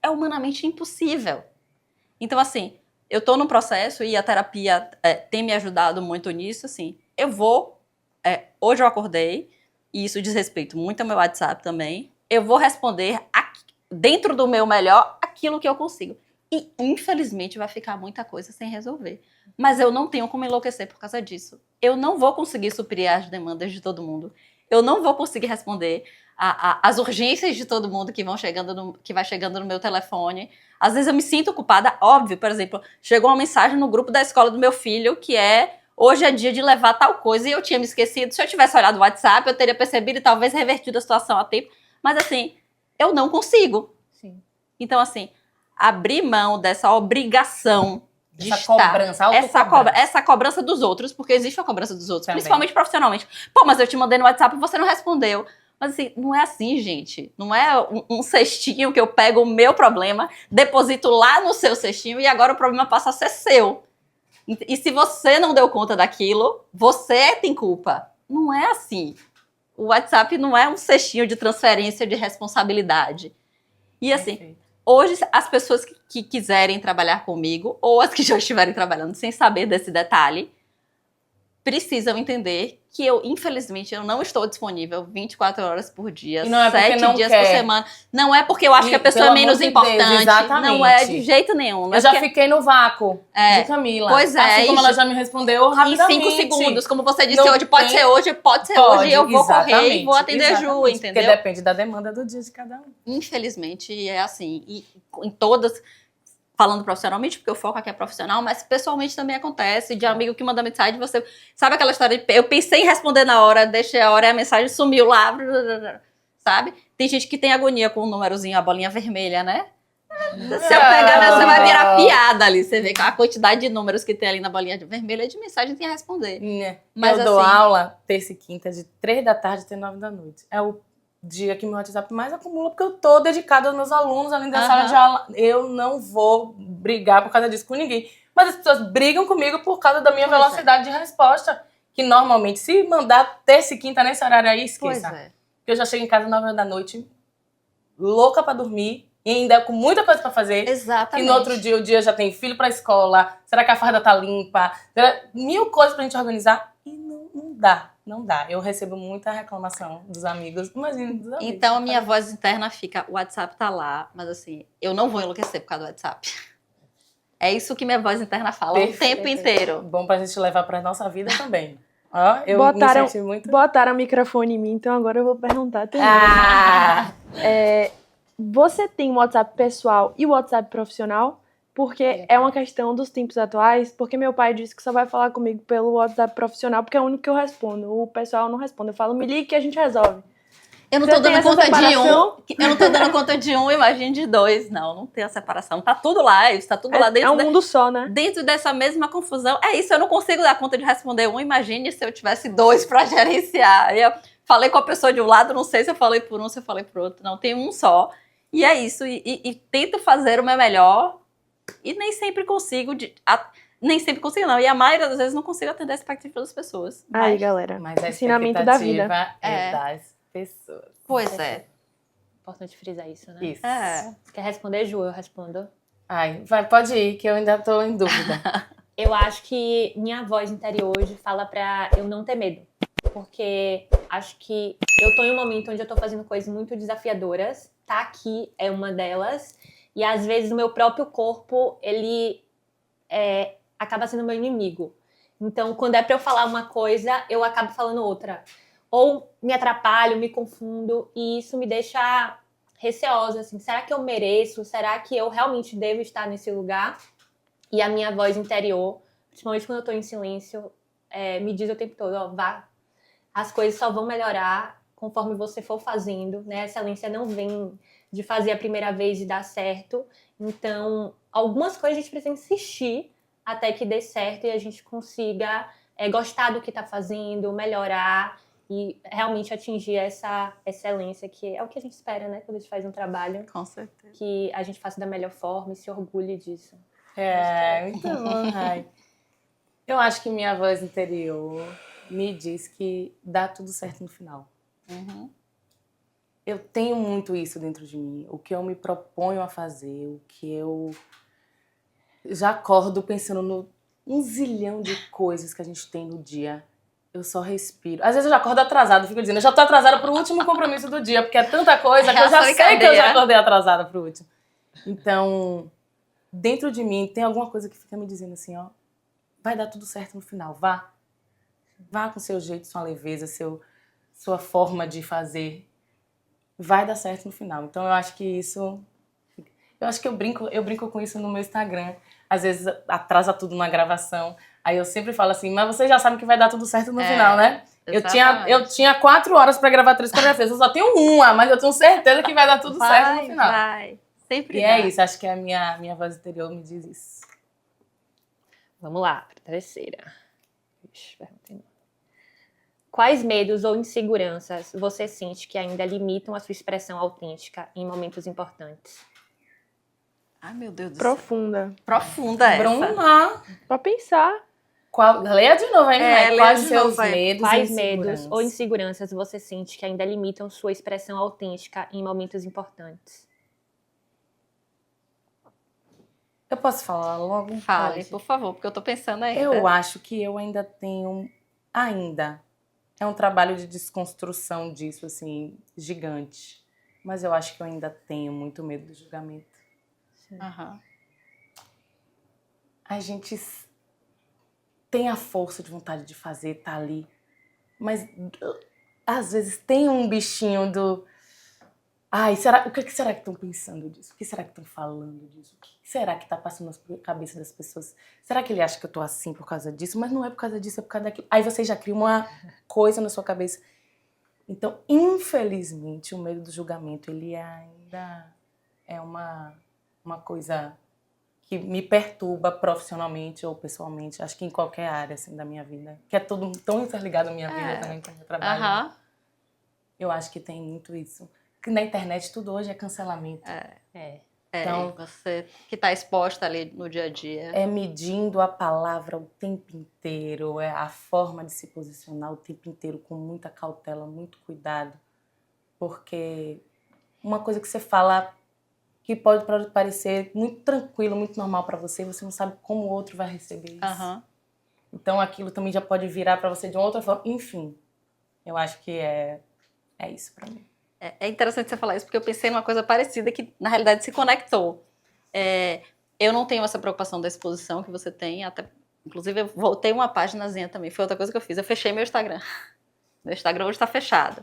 É humanamente impossível. Então, assim, eu tô num processo e a terapia tem me ajudado muito nisso, assim. Hoje eu acordei, e isso diz respeito muito ao meu WhatsApp também. Eu vou responder dentro do meu melhor aquilo que eu consigo. E, infelizmente, vai ficar muita coisa sem resolver. Mas eu não tenho como enlouquecer por causa disso. Eu não vou conseguir suprir as demandas de todo mundo. Eu não vou conseguir responder as urgências de todo mundo que vai chegando no meu telefone. Às vezes eu me sinto culpada, óbvio. Por exemplo, chegou uma mensagem no grupo da escola do meu filho que hoje é dia de levar tal coisa e eu tinha me esquecido. Se eu tivesse olhado o WhatsApp, eu teria percebido e talvez revertido a situação a tempo. Mas assim, eu não consigo. Sim. Então assim, abrir mão dessa obrigação de essa cobrança dos outros, porque existe a cobrança dos outros, também. Principalmente profissionalmente. Pô, mas eu te mandei no WhatsApp e você não respondeu. Mas assim, não é assim, gente. Não é um cestinho que eu pego o meu problema, deposito lá no seu cestinho e agora o problema passa a ser seu. E se você não deu conta daquilo, você tem culpa. Não é assim. O WhatsApp não é um cestinho de transferência de responsabilidade. E assim, Perfeito. Hoje as pessoas que quiserem trabalhar comigo, ou as que já estiverem trabalhando sem saber desse detalhe, precisam entender que eu, infelizmente, eu não estou disponível 24 horas por dia, E não é porque 7 não dias quer. por semana. Não é porque eu acho E, que a pessoa é pelo menos amor de Deus, importante. exatamente. Não é de jeito nenhum. Não Eu é já porque- fiquei no vácuo É. de Camila. Pois é, Assim como e ela já me respondeu em rapidamente. 5 segundos, como você disse Não hoje, pode tem- ser hoje, pode ser Pode, hoje, eu vou correr e exatamente, vou atender Ju, exatamente, entendeu? Porque depende da demanda do dia de cada um. Infelizmente, é assim. E em todas, falando profissionalmente, porque o foco aqui é profissional, mas pessoalmente também acontece, de amigo que manda mensagem, você... Sabe aquela história de... Eu pensei em responder na hora, deixei a hora e a mensagem sumiu lá, sabe? Tem gente que tem agonia com o númerozinho, a bolinha vermelha, né? Se eu pegar, você vai virar piada ali. Você vê a quantidade de números que tem ali na bolinha vermelha de mensagem tem a responder. Né? Mas eu dou assim- aula terça e quinta, de 3 da tarde até 9 da noite. É o dia que meu WhatsApp mais acumula, porque eu tô dedicada aos meus alunos, além da sala de aula. Eu não vou brigar por causa disso com ninguém. Mas as pessoas brigam comigo por causa da minha Pois velocidade de resposta. Que normalmente, se mandar terça e quinta nesse horário aí, Pois esqueça. é. Porque eu já chego em casa 9 horas da noite, louca pra dormir, e ainda com muita coisa pra fazer. Exatamente. E no outro dia, o dia já tem filho pra escola. Será que a farda tá limpa? Mil coisas pra gente organizar. E não dá, não dá. Eu recebo muita reclamação dos amigos. Imagina, dos amigos. Então, a minha voz interna fica, o WhatsApp tá lá, mas assim, eu não vou enlouquecer por causa do WhatsApp. É isso que minha voz interna fala o Perfeito. tempo inteiro. Bom pra gente levar pra nossa vida também. Ó, eu Botaram- me senti muito... Botaram o microfone em mim, então agora eu vou perguntar também. Ah! Você tem o WhatsApp pessoal e o WhatsApp profissional? Porque é uma questão dos tempos atuais, porque meu pai disse que só vai falar comigo pelo WhatsApp profissional, porque é o único que eu respondo. O pessoal não responde. Eu falo, me ligue que a gente resolve. Eu não Você tô tem dando essa conta de um. separação? Eu não tô dando conta de um, imagine de dois. Não tem a separação. Tá tudo lá, isso tá tudo lá É dentro. um mundo só, né? Dentro dessa mesma confusão. É isso, eu não consigo dar conta de responder um. Imagine se eu tivesse dois pra gerenciar. Eu falei com a pessoa de um lado, não sei se eu falei por um, se eu falei por outro. Não, tem um só. E é isso. E tento fazer o meu melhor. E nem sempre consigo. Nem sempre consigo, não. E a maioria das vezes não consigo atender a expectativa das pessoas. Aí, Mas- galera. Mas a Ensinamento da expectativa vida. é É. das pessoas. Pois é. Importante frisar isso, né? Isso. É. Quer responder, Ju? Eu respondo. Ai, pode ir, que eu ainda tô em dúvida. Eu acho que minha voz interior hoje fala pra eu não ter medo. Porque acho que eu tô em um momento onde eu tô fazendo coisas muito desafiadoras. Tá aqui é uma delas. E às vezes o meu próprio corpo, ele acaba sendo meu inimigo. Então, quando é pra eu falar uma coisa, eu acabo falando outra. Ou me atrapalho, me confundo. E isso me deixa receosa, assim. Será que eu mereço? Será que eu realmente devo estar nesse lugar? E a minha voz interior, principalmente quando eu tô em silêncio, me diz o tempo todo, ó, vá. As coisas só vão melhorar conforme você for fazendo, né? A excelência não vem de fazer a primeira vez e dar certo. Então, algumas coisas a gente precisa insistir até que dê certo e a gente consiga gostar do que tá fazendo, melhorar e realmente atingir essa excelência, que é o que a gente espera, né? Quando a gente faz um trabalho, Com certeza. que a gente faça da melhor forma e se orgulhe disso. Muito bom, Rai. Eu acho que minha voz interior me diz que dá tudo certo no final. Uhum. Eu tenho muito isso dentro de mim. O que eu me proponho a fazer, o que eu já acordo pensando no um zilhão de coisas que a gente tem no dia. Eu só respiro. Às vezes eu já acordo atrasada, fico dizendo, eu já tô atrasada pro último compromisso do dia, porque é tanta coisa que eu já sei que eu já acordei atrasada pro último. Então, dentro de mim tem alguma coisa que fica me dizendo assim, ó, vai dar tudo certo no final, vá. Vá com seu jeito, sua leveza, sua forma de fazer. Vai dar certo no final. Então eu acho que isso... Eu acho que eu brinco com isso no meu Instagram. Às vezes atrasa tudo na gravação. Aí eu sempre falo assim, mas vocês já sabem que vai dar tudo certo no final, né? Eu tinha 4 horas pra gravar 3 coreografias. Eu só tenho uma, mas eu tenho certeza que vai dar tudo certo no final. Vai. Sempre E dá. é isso, acho que a minha voz interior me diz isso. Vamos lá, para a terceira. Ixi, perguntei não. Quais medos ou inseguranças você sente que ainda limitam a sua expressão autêntica em momentos importantes? Ai, meu Deus do céu. Profunda. Profunda essa. Bruna, Pra pensar. leia de novo, hein? Leia Quais de seus novo, vai. medos Quais e medos inseguranças? ou inseguranças você sente que ainda limitam sua expressão autêntica em momentos importantes? Eu posso falar logo? Fale, Pode. por favor, porque eu tô pensando ainda. Eu acho que eu ainda tenho ainda. É um trabalho de desconstrução disso, assim, gigante. Mas eu acho que eu ainda tenho muito medo do julgamento. Aham. A gente tem a força de vontade de fazer, tá ali. Mas às vezes tem um bichinho do... Ai, o que será que estão pensando disso? O que será que estão falando disso? O que será que tá passando na cabeça das pessoas? Será que ele acha que eu tô assim por causa disso? Mas não é por causa disso, é por causa daquilo. Aí você já cria uma coisa na sua cabeça. Então, infelizmente, o medo do julgamento, ele ainda é uma coisa que me perturba profissionalmente ou pessoalmente. Acho que em qualquer área, assim, da minha vida. Que é tudo tão interligado à minha vida também com o meu trabalho. Aham. Eu acho que tem muito isso. Que na internet tudo hoje é cancelamento. Então, Você que está exposta ali no dia a dia. é medindo a palavra o tempo inteiro, é a forma de se posicionar o tempo inteiro com muita cautela, muito cuidado. Porque uma coisa que você fala que pode parecer muito tranquilo, muito normal para você não sabe como o outro vai receber isso. Aham. Então aquilo também já pode virar para você de uma outra forma. Enfim, eu acho que é isso para mim. É interessante você falar isso, porque eu pensei numa coisa parecida que, na realidade, se conectou. Eu não tenho essa preocupação da exposição que você tem, até, inclusive, eu voltei uma paginazinha também, foi outra coisa que eu fiz, eu fechei meu Instagram. Meu Instagram hoje está fechado.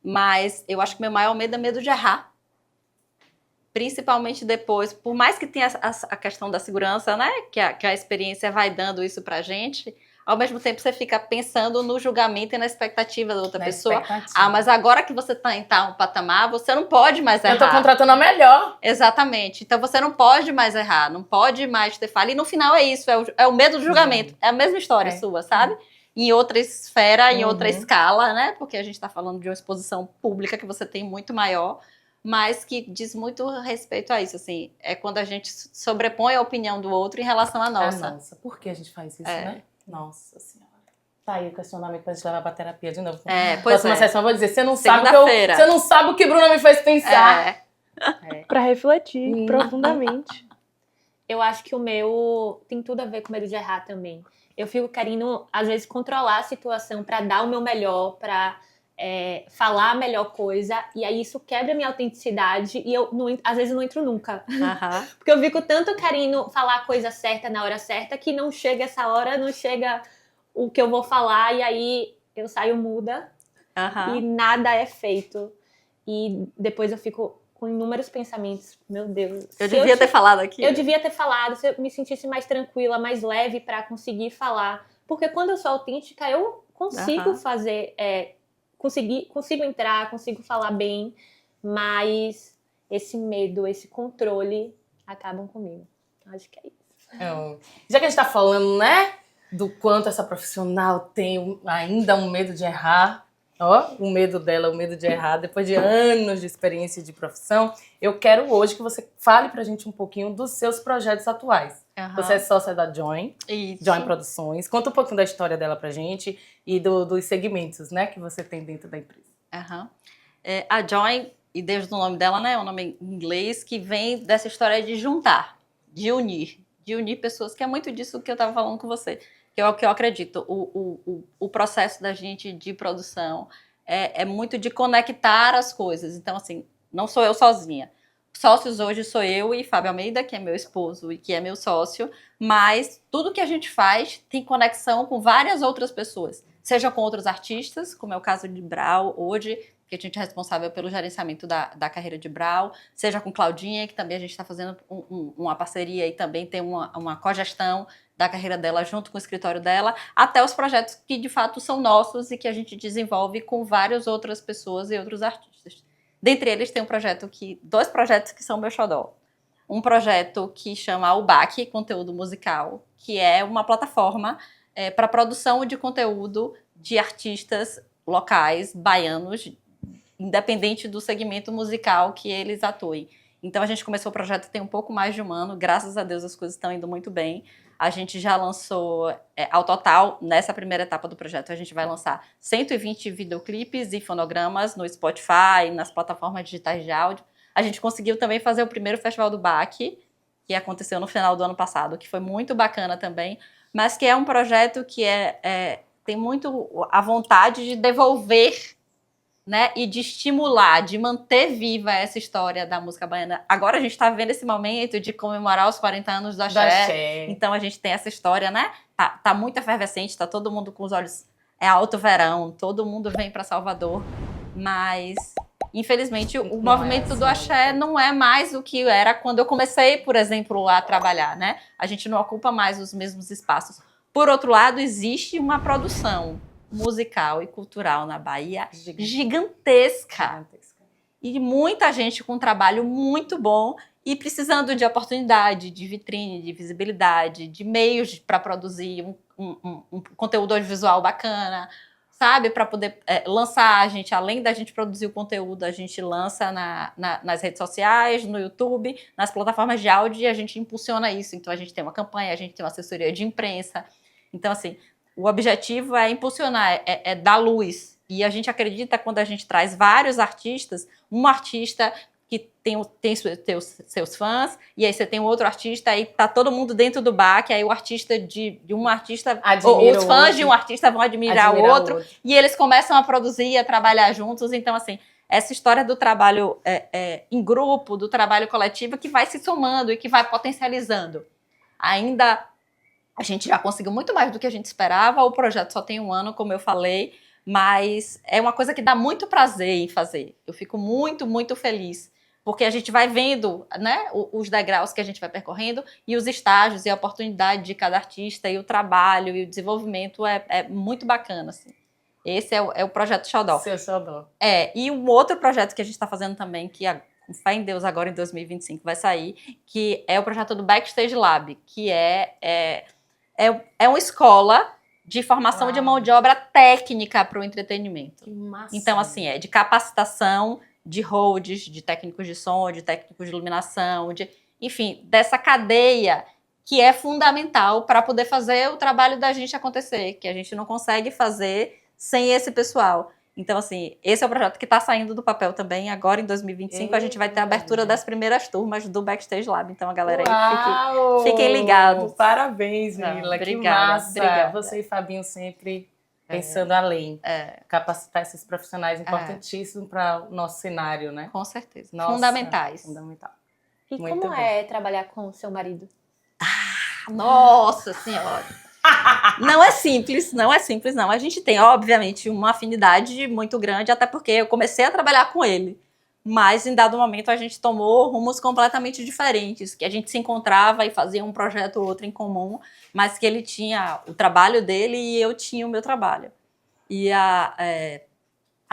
Mas eu acho que meu maior medo é medo de errar. Principalmente depois, por mais que tenha a questão da segurança, né, que a experiência vai dando isso pra gente, ao mesmo tempo você fica pensando no julgamento e na expectativa da outra pessoa. Ah, mas agora que você tá em tal patamar, você não pode mais errar. Eu tô contratando a melhor. Exatamente. Então você não pode mais errar, não pode mais ter falha. E no final é isso, é o medo do julgamento. É a mesma história sua, sabe? Em outra esfera, em outra escala, né? Porque a gente tá falando de uma exposição pública que você tem muito maior, mas que diz muito respeito a isso, assim. É quando a gente sobrepõe a opinião do outro em relação à nossa. Nossa, por que a gente faz isso, né? Nossa Senhora. Tá aí o questionamento pra gente levar pra terapia de novo. Próxima sessão eu vou dizer, você não sabe o que Bruna me fez pensar. Pra refletir profundamente. Eu acho que o meu tem tudo a ver com medo de errar também. Eu fico querendo, às vezes, controlar a situação pra dar o meu melhor, pra falar a melhor coisa, e aí isso quebra a minha autenticidade e eu, às vezes, não entro nunca. Porque eu fico tanto querendo falar a coisa certa na hora certa que não chega essa hora, não chega o que eu vou falar, e aí eu saio muda e nada é feito. E depois eu fico com inúmeros pensamentos. Meu Deus. Eu devia ter falado aqui. Eu devia ter falado, se eu me sentisse mais tranquila, mais leve pra conseguir falar. Porque quando eu sou autêntica, eu consigo fazer... Consigo entrar, consigo falar bem, mas esse medo, esse controle acabam comigo. Acho que é isso. Já que a gente tá falando, né, do quanto essa profissional tem ainda um medo de errar, o medo dela, o medo de errar, depois de anos de experiência de profissão, eu quero hoje que você fale pra gente um pouquinho dos seus projetos atuais. Você é sócia da Join, Join Produções. Conta um pouquinho da história dela pra gente e dos segmentos, né, que você tem dentro da empresa. A Join, e desde o nome dela, né, é um nome em inglês, que vem dessa história de juntar, de unir pessoas, que é muito disso que eu estava falando com você, que é o que eu acredito. O processo da gente de produção é muito de conectar as coisas. Então, assim, não sou eu sozinha. Sócios hoje sou eu e Fábio Almeida, que é meu esposo e que é meu sócio, mas tudo que a gente faz tem conexão com várias outras pessoas, seja com outros artistas, como é o caso de Brau hoje, que a gente é responsável pelo gerenciamento da carreira de Brau, seja com Claudinha, que também a gente está fazendo uma parceria e também tem uma cogestão da carreira dela junto com o escritório dela, até os projetos que de fato são nossos e que a gente desenvolve com várias outras pessoas e outros artistas. Dentre eles tem dois projetos que são meu xodó. Um projeto que chama UBAC, Conteúdo Musical, que é uma plataforma para produção de conteúdo de artistas locais, baianos, independente do segmento musical que eles atuem. Então a gente começou o projeto tem um pouco mais de um ano, graças a Deus as coisas estão indo muito bem. A gente já lançou, ao total, nessa primeira etapa do projeto, a gente vai lançar 120 videoclipes e fonogramas no Spotify, nas plataformas digitais de áudio. A gente conseguiu também fazer o primeiro festival do BAC, que aconteceu no final do ano passado, que foi muito bacana também, mas que é um projeto que tem muito a vontade de devolver, né, e de estimular, de manter viva essa história da música baiana. Agora a gente está vendo esse momento de comemorar os 40 anos do axé. Então a gente tem essa história, né? Tá muito efervescente, tá todo mundo com os olhos... É alto verão, todo mundo vem para Salvador, mas infelizmente o movimento do axé não é mais o que era quando eu comecei, por exemplo, a trabalhar, né? A gente não ocupa mais os mesmos espaços. Por outro lado, existe uma produção musical e cultural na Bahia gigantesca. E muita gente com um trabalho muito bom e precisando de oportunidade, de vitrine, de visibilidade, de meios para produzir um conteúdo audiovisual bacana, sabe? Para poder lançar, a gente, além da gente produzir o conteúdo, a gente lança nas redes sociais, no YouTube, nas plataformas de áudio e a gente impulsiona isso. Então a gente tem uma campanha, a gente tem uma assessoria de imprensa. Então, assim, o objetivo é impulsionar, é dar luz. E a gente acredita, quando a gente traz vários artistas, um artista que tem seus fãs, e aí você tem um outro artista, aí tá todo mundo dentro do bar, que aí o artista de um artista, os fãs de um artista vão admirar o outro, e eles começam a produzir e a trabalhar juntos. Então, assim, essa história do trabalho em grupo, do trabalho coletivo, que vai se somando e que vai potencializando. Ainda... A gente já conseguiu muito mais do que a gente esperava. O projeto só tem 1 ano, como eu falei, mas é uma coisa que dá muito prazer em fazer. Eu fico muito, muito feliz, porque a gente vai vendo, né, os degraus que a gente vai percorrendo e os estágios e a oportunidade de cada artista e o trabalho e o desenvolvimento é muito bacana, assim. Esse é o projeto Xodó. Seu Xodó. E um outro projeto que a gente está fazendo também, que com fé em Deus agora em 2025 vai sair, que é o projeto do Backstage Lab, que é uma escola de formação de mão de obra técnica para o entretenimento. Que massa. Então, assim, de capacitação de holds, de técnicos de som, de técnicos de iluminação, enfim, dessa cadeia que é fundamental para poder fazer o trabalho da gente acontecer, que a gente não consegue fazer sem esse pessoal. Então, assim, esse é o projeto que está saindo do papel também. Agora, em 2025, a gente vai ter a abertura das primeiras turmas do Backstage Lab. Então, a galera aí, fiquem ligados. Parabéns, Mila. Que massa. Obrigada. Você e Fabinho sempre pensando além. Capacitar esses profissionais importantíssimos para o nosso cenário, né? Com certeza. Nossa, fundamentais. Fundamental. E Muito como bom. é trabalhar com o seu marido? Nossa Senhora! Não é simples, não. A gente tem, obviamente, uma afinidade muito grande, até porque eu comecei a trabalhar com ele. Mas, em dado momento, a gente tomou rumos completamente diferentes, que a gente se encontrava e fazia um projeto ou outro em comum, mas que ele tinha o trabalho dele e eu tinha o meu trabalho. E há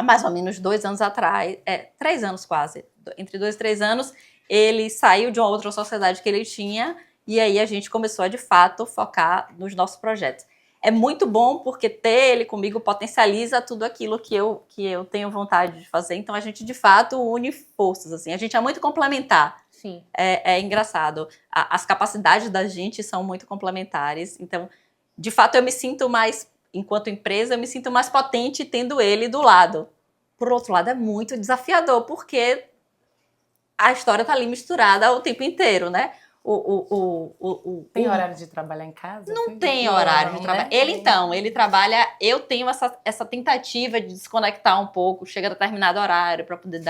mais ou menos 2 anos atrás, 3 anos quase, entre 2 e 3 anos, ele saiu de uma outra sociedade que ele tinha. E aí a gente começou a, de fato, focar nos nossos projetos. É muito bom porque ter ele comigo potencializa tudo aquilo que eu tenho vontade de fazer. Então a gente, de fato, une forças, assim. A gente é muito complementar. Sim. É engraçado. As capacidades da gente são muito complementares. Então, de fato, eu me sinto mais, enquanto empresa, eu me sinto mais potente tendo ele do lado. Por outro lado, é muito desafiador, porque a história tá ali misturada o tempo inteiro, né? Tem horário de trabalhar em casa? Não tem horário de trabalhar. Né? Ele trabalha... Eu tenho essa tentativa de desconectar um pouco, chega a determinado horário para poder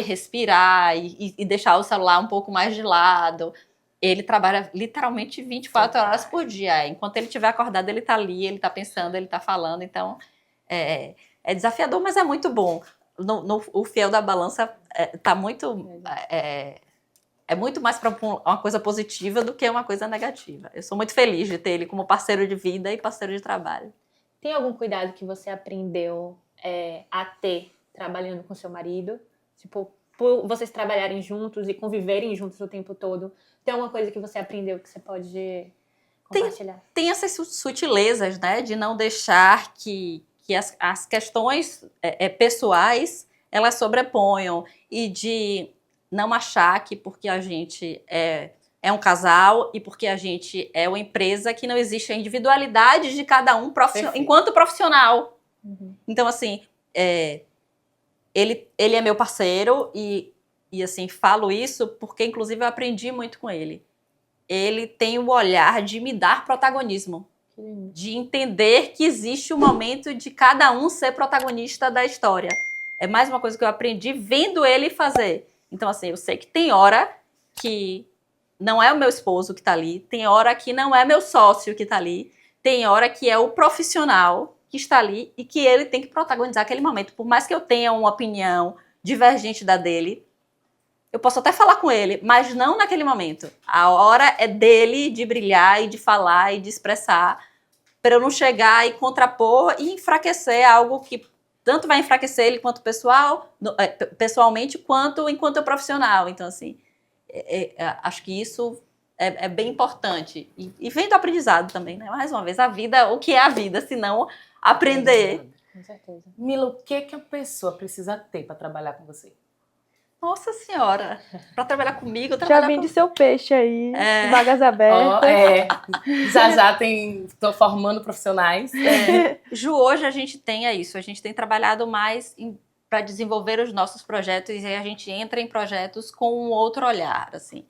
respirar e deixar o celular um pouco mais de lado. Ele trabalha literalmente 24 horas por dia. Enquanto ele estiver acordado, ele tá ali, ele tá pensando, ele tá falando. Então, é desafiador, mas é muito bom. O fiel da balança tá muito... É muito mais para uma coisa positiva do que uma coisa negativa. Eu sou muito feliz de ter ele como parceiro de vida e parceiro de trabalho. Tem algum cuidado que você aprendeu a ter trabalhando com seu marido? Tipo, por vocês trabalharem juntos e conviverem juntos o tempo todo. Tem alguma coisa que você aprendeu que você pode compartilhar? Tem essas sutilezas, né? De não deixar que as questões pessoais elas sobreponham e de não achar que porque a gente é um casal e porque a gente é uma empresa que não existe a individualidade de cada um enquanto profissional. Uhum. Então, assim, ele é meu parceiro e, assim, falo isso porque, inclusive, eu aprendi muito com ele. Ele tem o olhar de me dar protagonismo. de entender que existe o momento de cada um ser protagonista da história. É mais uma coisa que eu aprendi vendo ele fazer. Então, assim, eu sei que tem hora que não é o meu esposo que está ali, tem hora que não é meu sócio que está ali, tem hora que é o profissional que está ali e que ele tem que protagonizar aquele momento. Por mais que eu tenha uma opinião divergente da dele, eu posso até falar com ele, mas não naquele momento. A hora é dele de brilhar e de falar e de expressar, para eu não chegar e contrapor e enfraquecer algo que tanto vai enfraquecer ele quanto pessoalmente, quanto enquanto profissional. Então, assim, acho que isso é bem importante. E vem do aprendizado também, né? Mais uma vez, a vida, o que é a vida, se não aprender. Com certeza. Mila, o que a pessoa precisa ter para trabalhar com você? Nossa Senhora, para trabalhar comigo, Já vende seu peixe aí, vagas abertas. Já estou formando profissionais. Ju, hoje a gente tem isso, a gente tem trabalhado mais para desenvolver os nossos projetos e a gente entra em projetos com um outro olhar, assim.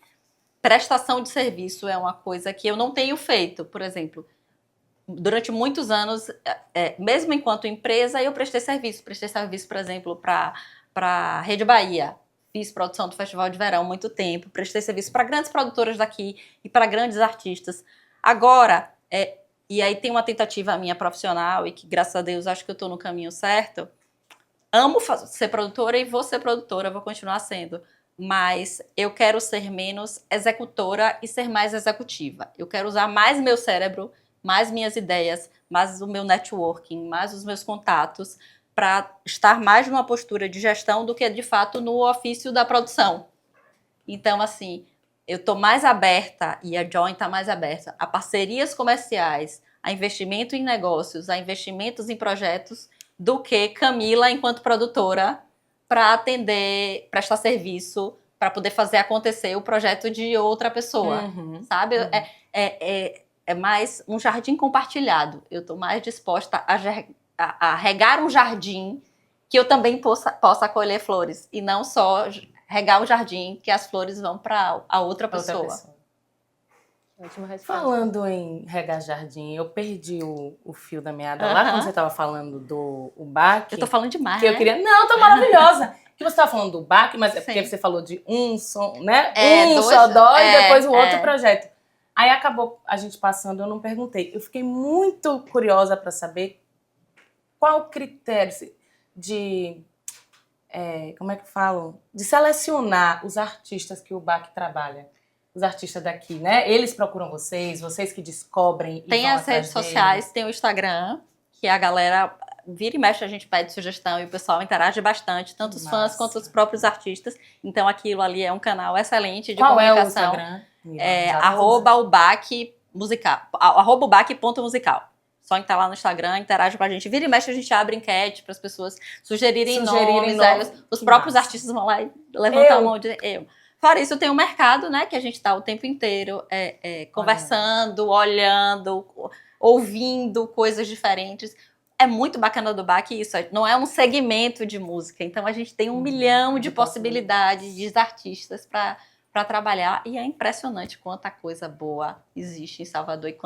Prestação de serviço é uma coisa que eu não tenho feito, por exemplo. Durante muitos anos, mesmo enquanto empresa, eu prestei serviço, por exemplo, para a Rede Bahia. Fiz produção do Festival de Verão há muito tempo, prestei serviço para grandes produtoras daqui e para grandes artistas. Agora, e aí tem uma tentativa minha profissional e que, graças a Deus, acho que eu estou no caminho certo. Amo ser produtora e vou ser produtora, vou continuar sendo. Mas eu quero ser menos executora e ser mais executiva. Eu quero usar mais meu cérebro, mais minhas ideias, mais o meu networking, mais os meus contatos, para estar mais numa postura de gestão do que, de fato, no ofício da produção. Então, assim, eu estou mais aberta, e a Join está mais aberta, a parcerias comerciais, a investimento em negócios, a investimentos em projetos, do que Camila, enquanto produtora, para atender, prestar serviço, para poder fazer acontecer o projeto de outra pessoa, sabe? É mais um jardim compartilhado. Eu estou mais disposta a regar um jardim que eu também possa colher flores. E não só regar o jardim que as flores vão para a outra pessoa. Ótima resposta. Falando em regar jardim, eu perdi o fio da meada lá quando você estava falando do baque. Eu tô falando demais, que né? eu queria... Não, tô maravilhosa. Que você estava falando do baque, mas é porque você falou de um som, né? Xodó e depois o outro projeto. Aí acabou a gente passando, eu não perguntei. Eu fiquei muito curiosa para saber qual o critério de... como é que falo? De selecionar os artistas que o baque trabalha. Os artistas daqui, né? Eles procuram vocês que descobrem. Tem as redes sociais, tem o Instagram, que a galera vira e mexe, a gente pede sugestão e o pessoal interage bastante, tanto os fãs quanto os próprios artistas. Então aquilo ali é um canal excelente de comunicação. Qual é o Instagram? @ubaque_musical, @ubaque.musical. Só entrar lá no Instagram, interage com a gente. Vira e mexe, a gente abre enquete para as pessoas sugerirem nomes. Os próprios artistas vão lá e levantam a mão e dizem eu. Fora isso, tem o mercado, né? Que a gente está o tempo inteiro conversando, olhando, ouvindo coisas diferentes. É muito bacana do baque isso. Não é um segmento de música. Então, a gente tem 1 milhão de possibilidades de artistas para trabalhar. E é impressionante quanta coisa boa existe em Salvador. E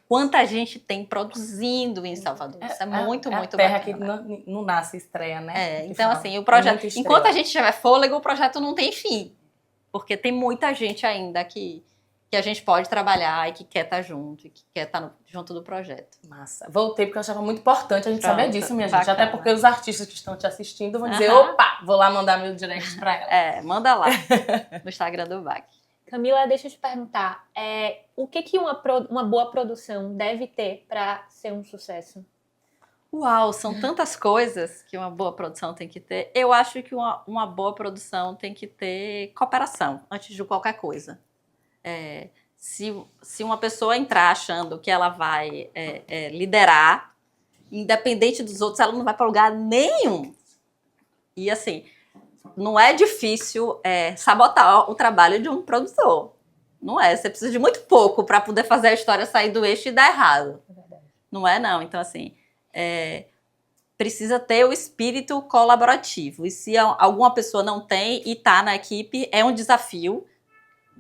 quanta gente tem produzindo em Salvador. Isso é muito bacana. Terra que não nasce, estreia, né? Então, assim, o projeto... Enquanto a gente tiver fôlego, o projeto não tem fim. Porque tem muita gente ainda que a gente pode trabalhar e que quer estar junto, e que quer estar junto do projeto. Massa. Voltei porque eu achava muito importante a gente saber disso, minha gente. Até porque os artistas que estão te assistindo vão dizer, opa, vou lá mandar meu direct pra ela. Manda lá, no Instagram do Baque. Camila, deixa eu te perguntar, o que uma boa produção deve ter para ser um sucesso? Uau, são tantas coisas que uma boa produção tem que ter. Eu acho que uma boa produção tem que ter cooperação, antes de qualquer coisa. Se uma pessoa entrar achando que ela vai liderar, independente dos outros, ela não vai para lugar nenhum. E assim, não é difícil sabotar o trabalho de um produtor. Não é, você precisa de muito pouco para poder fazer a história sair do eixo e dar errado. É verdade. Não é, não. Então, assim... precisa ter o espírito colaborativo. E se alguma pessoa não tem e está na equipe, é um desafio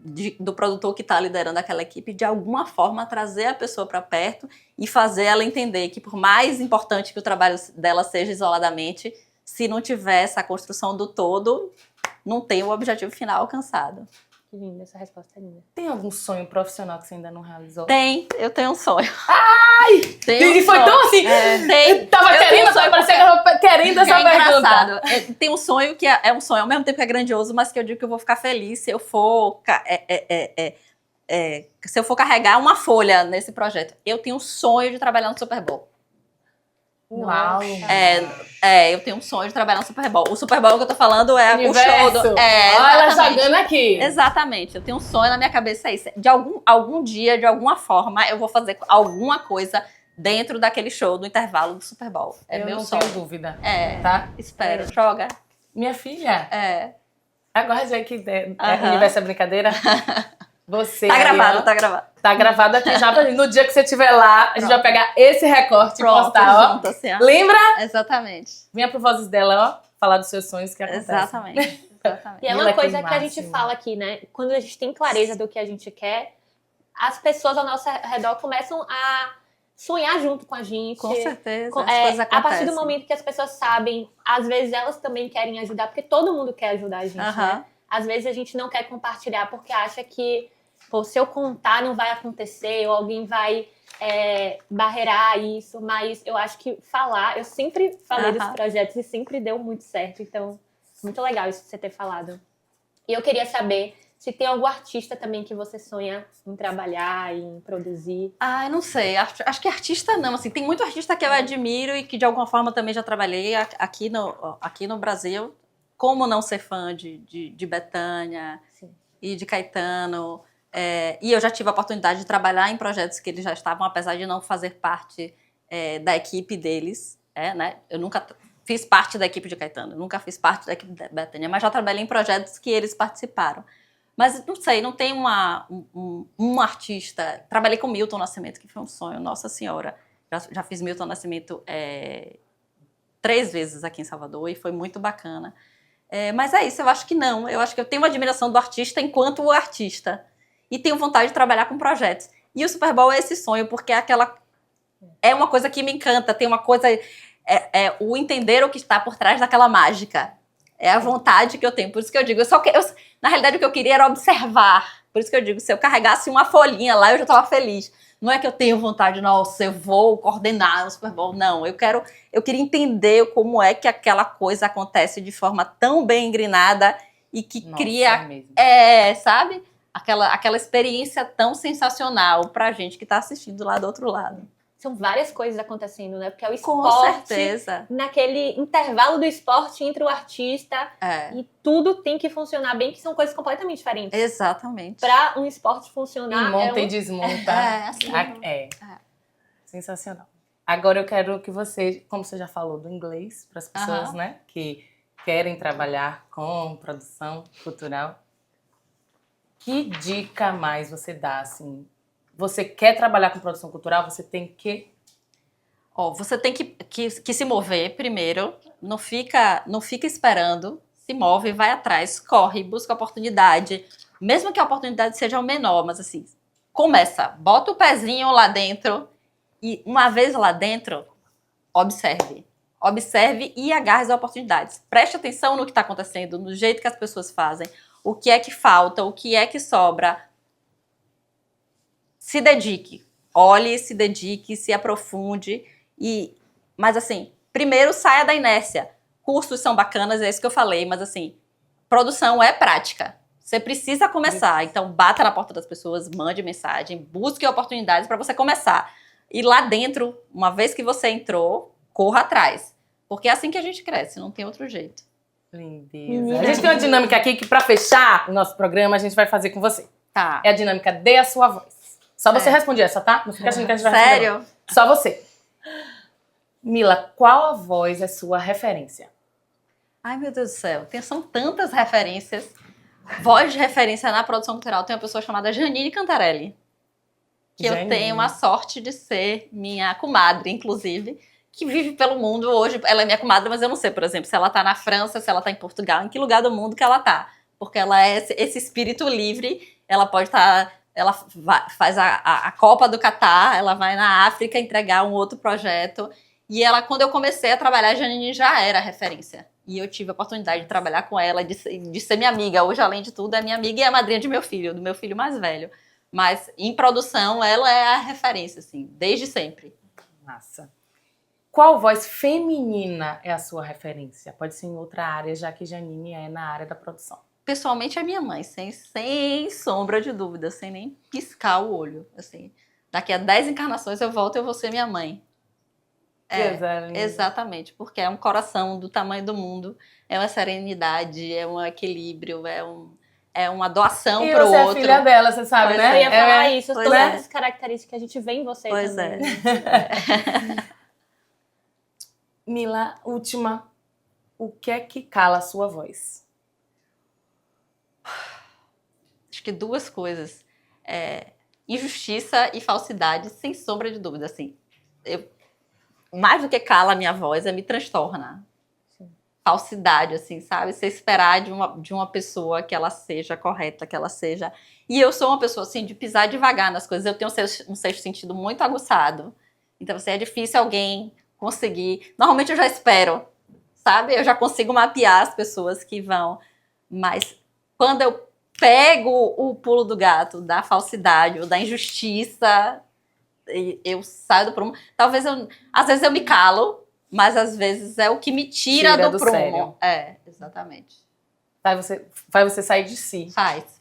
do produtor que está liderando aquela equipe, de alguma forma trazer a pessoa para perto e fazer ela entender que, por mais importante que o trabalho dela seja isoladamente, se não tiver essa construção do todo, não tem o objetivo final alcançado. Que linda, essa resposta é linda. Tem algum sonho profissional que você ainda não realizou? Eu tenho um sonho. Ai! E foi tão assim. Eu tava querendo, parecia que eu tava querendo essa pergunta. Engraçado. Tem um sonho que é um sonho, ao mesmo tempo que é grandioso, mas que eu digo que eu vou ficar feliz se eu for carregar uma folha nesse projeto. Eu tenho um sonho de trabalhar no Super Bowl. Uau! Eu tenho um sonho de trabalhar no Super Bowl. O Super Bowl que eu tô falando é Universo. o show do... Olha ela exatamente. jogando aqui. Exatamente. Eu tenho um sonho na minha cabeça, é isso. De algum dia, de alguma forma, eu vou fazer alguma coisa dentro daquele show, do intervalo do Super Bowl. É eu meu não sonho. tenho dúvida. É, Tá? espero. Joga. Minha filha, É. agora já que é Aham. universo é brincadeira, você... Tá gravado, Ariana, tá gravado. Tá gravado aqui já. No dia que você estiver lá, a gente vai pegar esse recorte e postar, ó. junto, assim, ó. Lembra? Exatamente. Vinha pro Vozes dela, ó, falar dos seus sonhos que acontecem. Exatamente. E é Ela uma é coisa que que a gente máximo. fala aqui, né? Quando a gente tem clareza do que a gente quer, as pessoas ao nosso redor começam a sonhar junto com a gente. Com certeza. Com- as coisas a partir acontecem. do momento que as pessoas sabem, às vezes elas também querem ajudar, porque todo mundo quer ajudar a gente, Aham. né? Às vezes a gente não quer compartilhar porque acha que, pô, se eu contar não vai acontecer, ou alguém vai barreirar isso, mas eu acho que falar, eu sempre falei dos Aham. projetos e sempre deu muito certo, então muito legal isso de você ter falado. E eu queria saber se tem algum artista também que você sonha em trabalhar, em produzir. Ah, eu não sei. Acho que artista não. Assim, tem muito artista que eu admiro e que de alguma forma também já trabalhei aqui no Brasil. Como não ser fã de Bethânia Sim. e de Caetano. E eu já tive a oportunidade de trabalhar em projetos que eles já estavam, apesar de não fazer parte da equipe deles. Né? Eu nunca fiz parte da equipe de Caetano, nunca fiz parte da equipe de Bethânia, mas já trabalhei em projetos que eles participaram. Mas não sei, não tem um artista. Trabalhei com Milton Nascimento, que foi um sonho, Nossa Senhora. Já fiz Milton Nascimento 3 vezes aqui em Salvador e foi muito bacana. Mas é isso, eu acho que não. Eu acho que eu tenho uma admiração do artista enquanto o artista. E tenho vontade de trabalhar com projetos. E o Super Bowl é esse sonho, porque é uma coisa que me encanta. Tem uma coisa... o entender o que está por trás daquela mágica. É a vontade que eu tenho. Por isso que eu digo, na realidade o que eu queria era observar. Por isso que eu digo, se eu carregasse uma folhinha lá, eu já estava feliz. Não é que eu tenho vontade, nossa, eu vou coordenar o Super Bowl. Não, eu queria entender como é que aquela coisa acontece de forma tão bem engrenada e que Nossa, cria, é mesmo. sabe? Aquela experiência tão sensacional pra gente que tá assistindo lá do outro lado. São várias coisas acontecendo, né? Porque é o Com esporte, certeza. naquele intervalo do esporte entre o artista e tudo tem que funcionar bem, que são coisas completamente diferentes. Exatamente. Para um esporte E funcionar, monta e desmonta. assim. Sensacional. Agora eu quero que você, como você já falou do inglês, para as pessoas, né, que querem trabalhar com produção cultural, que dica mais você dá, assim? Você quer trabalhar com produção cultural, você tem que... Você tem que se mover primeiro, não fica esperando, se move, vai atrás, corre, busca oportunidade, mesmo que a oportunidade seja o menor, mas assim, começa, bota o pezinho lá dentro e uma vez lá dentro, observe e agarre as oportunidades. Preste atenção no que está acontecendo, no jeito que as pessoas fazem, o que é que falta, o que é que sobra. Se dedique, olhe, se dedique, se aprofunde. Mas assim, primeiro saia da inércia. Cursos são bacanas, é isso que eu falei, mas assim, produção é prática. Você precisa começar. Então, bata na porta das pessoas, mande mensagem, busque oportunidades para você começar. E lá dentro, uma vez que você entrou, corra atrás. Porque é assim que a gente cresce, não tem outro jeito. Lindeza. A gente tem uma dinâmica aqui que, para fechar o nosso programa, a gente vai fazer com você. Tá. É a dinâmica Dê a Sua Voz. Só você responde essa, tá? Não fica achando que a gente vai responder. Sério? Não. Só você. Mila, qual a voz é sua referência? Ai, meu Deus do céu. São tantas referências. Voz de referência na produção cultural tem uma pessoa chamada Janine Cantarelli. Que eu tenho a sorte de ser minha comadre, inclusive, que vive pelo mundo hoje. Ela é minha comadre, mas eu não sei, por exemplo, se ela tá na França, se ela tá em Portugal, em que lugar do mundo que ela tá. porque ela é esse espírito livre, ela pode estar... Ela faz a Copa do Catar, ela vai na África entregar um outro projeto. E ela, quando eu comecei a trabalhar, a Janine já era referência. E eu tive a oportunidade de trabalhar com ela, de ser minha amiga. Hoje, além de tudo, é minha amiga e a madrinha de meu filho, do meu filho mais velho. Mas, em produção, ela é a referência, assim, desde sempre. Massa. Qual voz feminina é a sua referência? Pode ser em outra área, já que Janine é na área da produção. Pessoalmente, é minha mãe, sem sombra de dúvida, sem nem piscar o olho. Assim, daqui a 10 encarnações eu volto e eu vou ser minha mãe. Exatamente, porque é um coração do tamanho do mundo, é uma serenidade, é um equilíbrio, é uma doação para o outro. E você é filha dela, você sabe, Pois né? Eu ia falar isso, pois todas é. essas características que a gente vê em você Pois também. Mila, última. O que é que cala a sua voz? Acho que 2 coisas. Injustiça e falsidade, sem sombra de dúvida. Assim, mais do que cala a minha voz, me transtorna. Falsidade, assim, sabe? Você esperar de uma pessoa que ela seja correta, que ela seja... E eu sou uma pessoa, assim, de pisar devagar nas coisas. Eu tenho um sexto sentido muito aguçado. Então, assim, é difícil alguém conseguir... Normalmente eu já espero, sabe? Eu já consigo mapear as pessoas que vão. Mas quando eu pego o pulo do gato da falsidade ou da injustiça, eu saio do prumo. Talvez às vezes eu me calo, mas às vezes é o que me tira do prumo. sério. Exatamente. Faz você sair de si. Faz.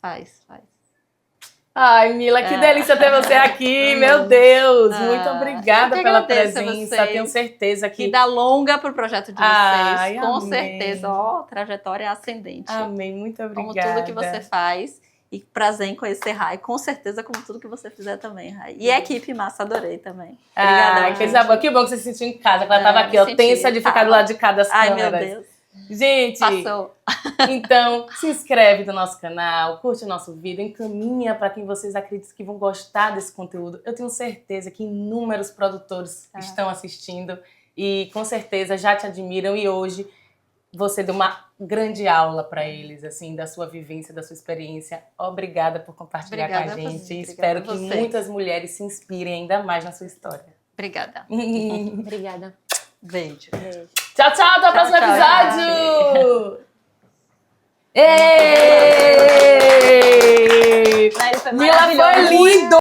Ai, Mila, que delícia ter você aqui, meu Deus. Muito eu obrigada que pela agradeço a presença. vocês. Tenho certeza que... Vida longa pro projeto de vocês. Ai, com amém. certeza. trajetória ascendente. Amém, muito Como obrigada. tudo que você faz. E prazer em conhecer Rai. Com certeza, como tudo que você fizer também, Rai. E a equipe massa, adorei também. Obrigada. Ai, coisa boa. Que bom que você se sentiu em casa, que ela tava aqui, me ó, senti, tensa de ficar tava. do lado de cá das Ai, meu câmeras. Deus. Gente, Passou. então se inscreve no nosso canal, curte o nosso vídeo, encaminha para quem vocês acreditam que vão gostar desse conteúdo. Eu tenho certeza que inúmeros produtores estão assistindo e com certeza já te admiram e hoje você deu uma grande aula para eles, assim, da sua vivência, da sua experiência. Obrigada por compartilhar Obrigada com a gente. obrigada Espero a que você. muitas mulheres se inspirem ainda mais na sua história. Obrigada. Obrigada. Beijo. Beijo. Tchau, tchau, até o próximo tchau. episódio! Ele foi Mila, maravilhoso. foi lindo!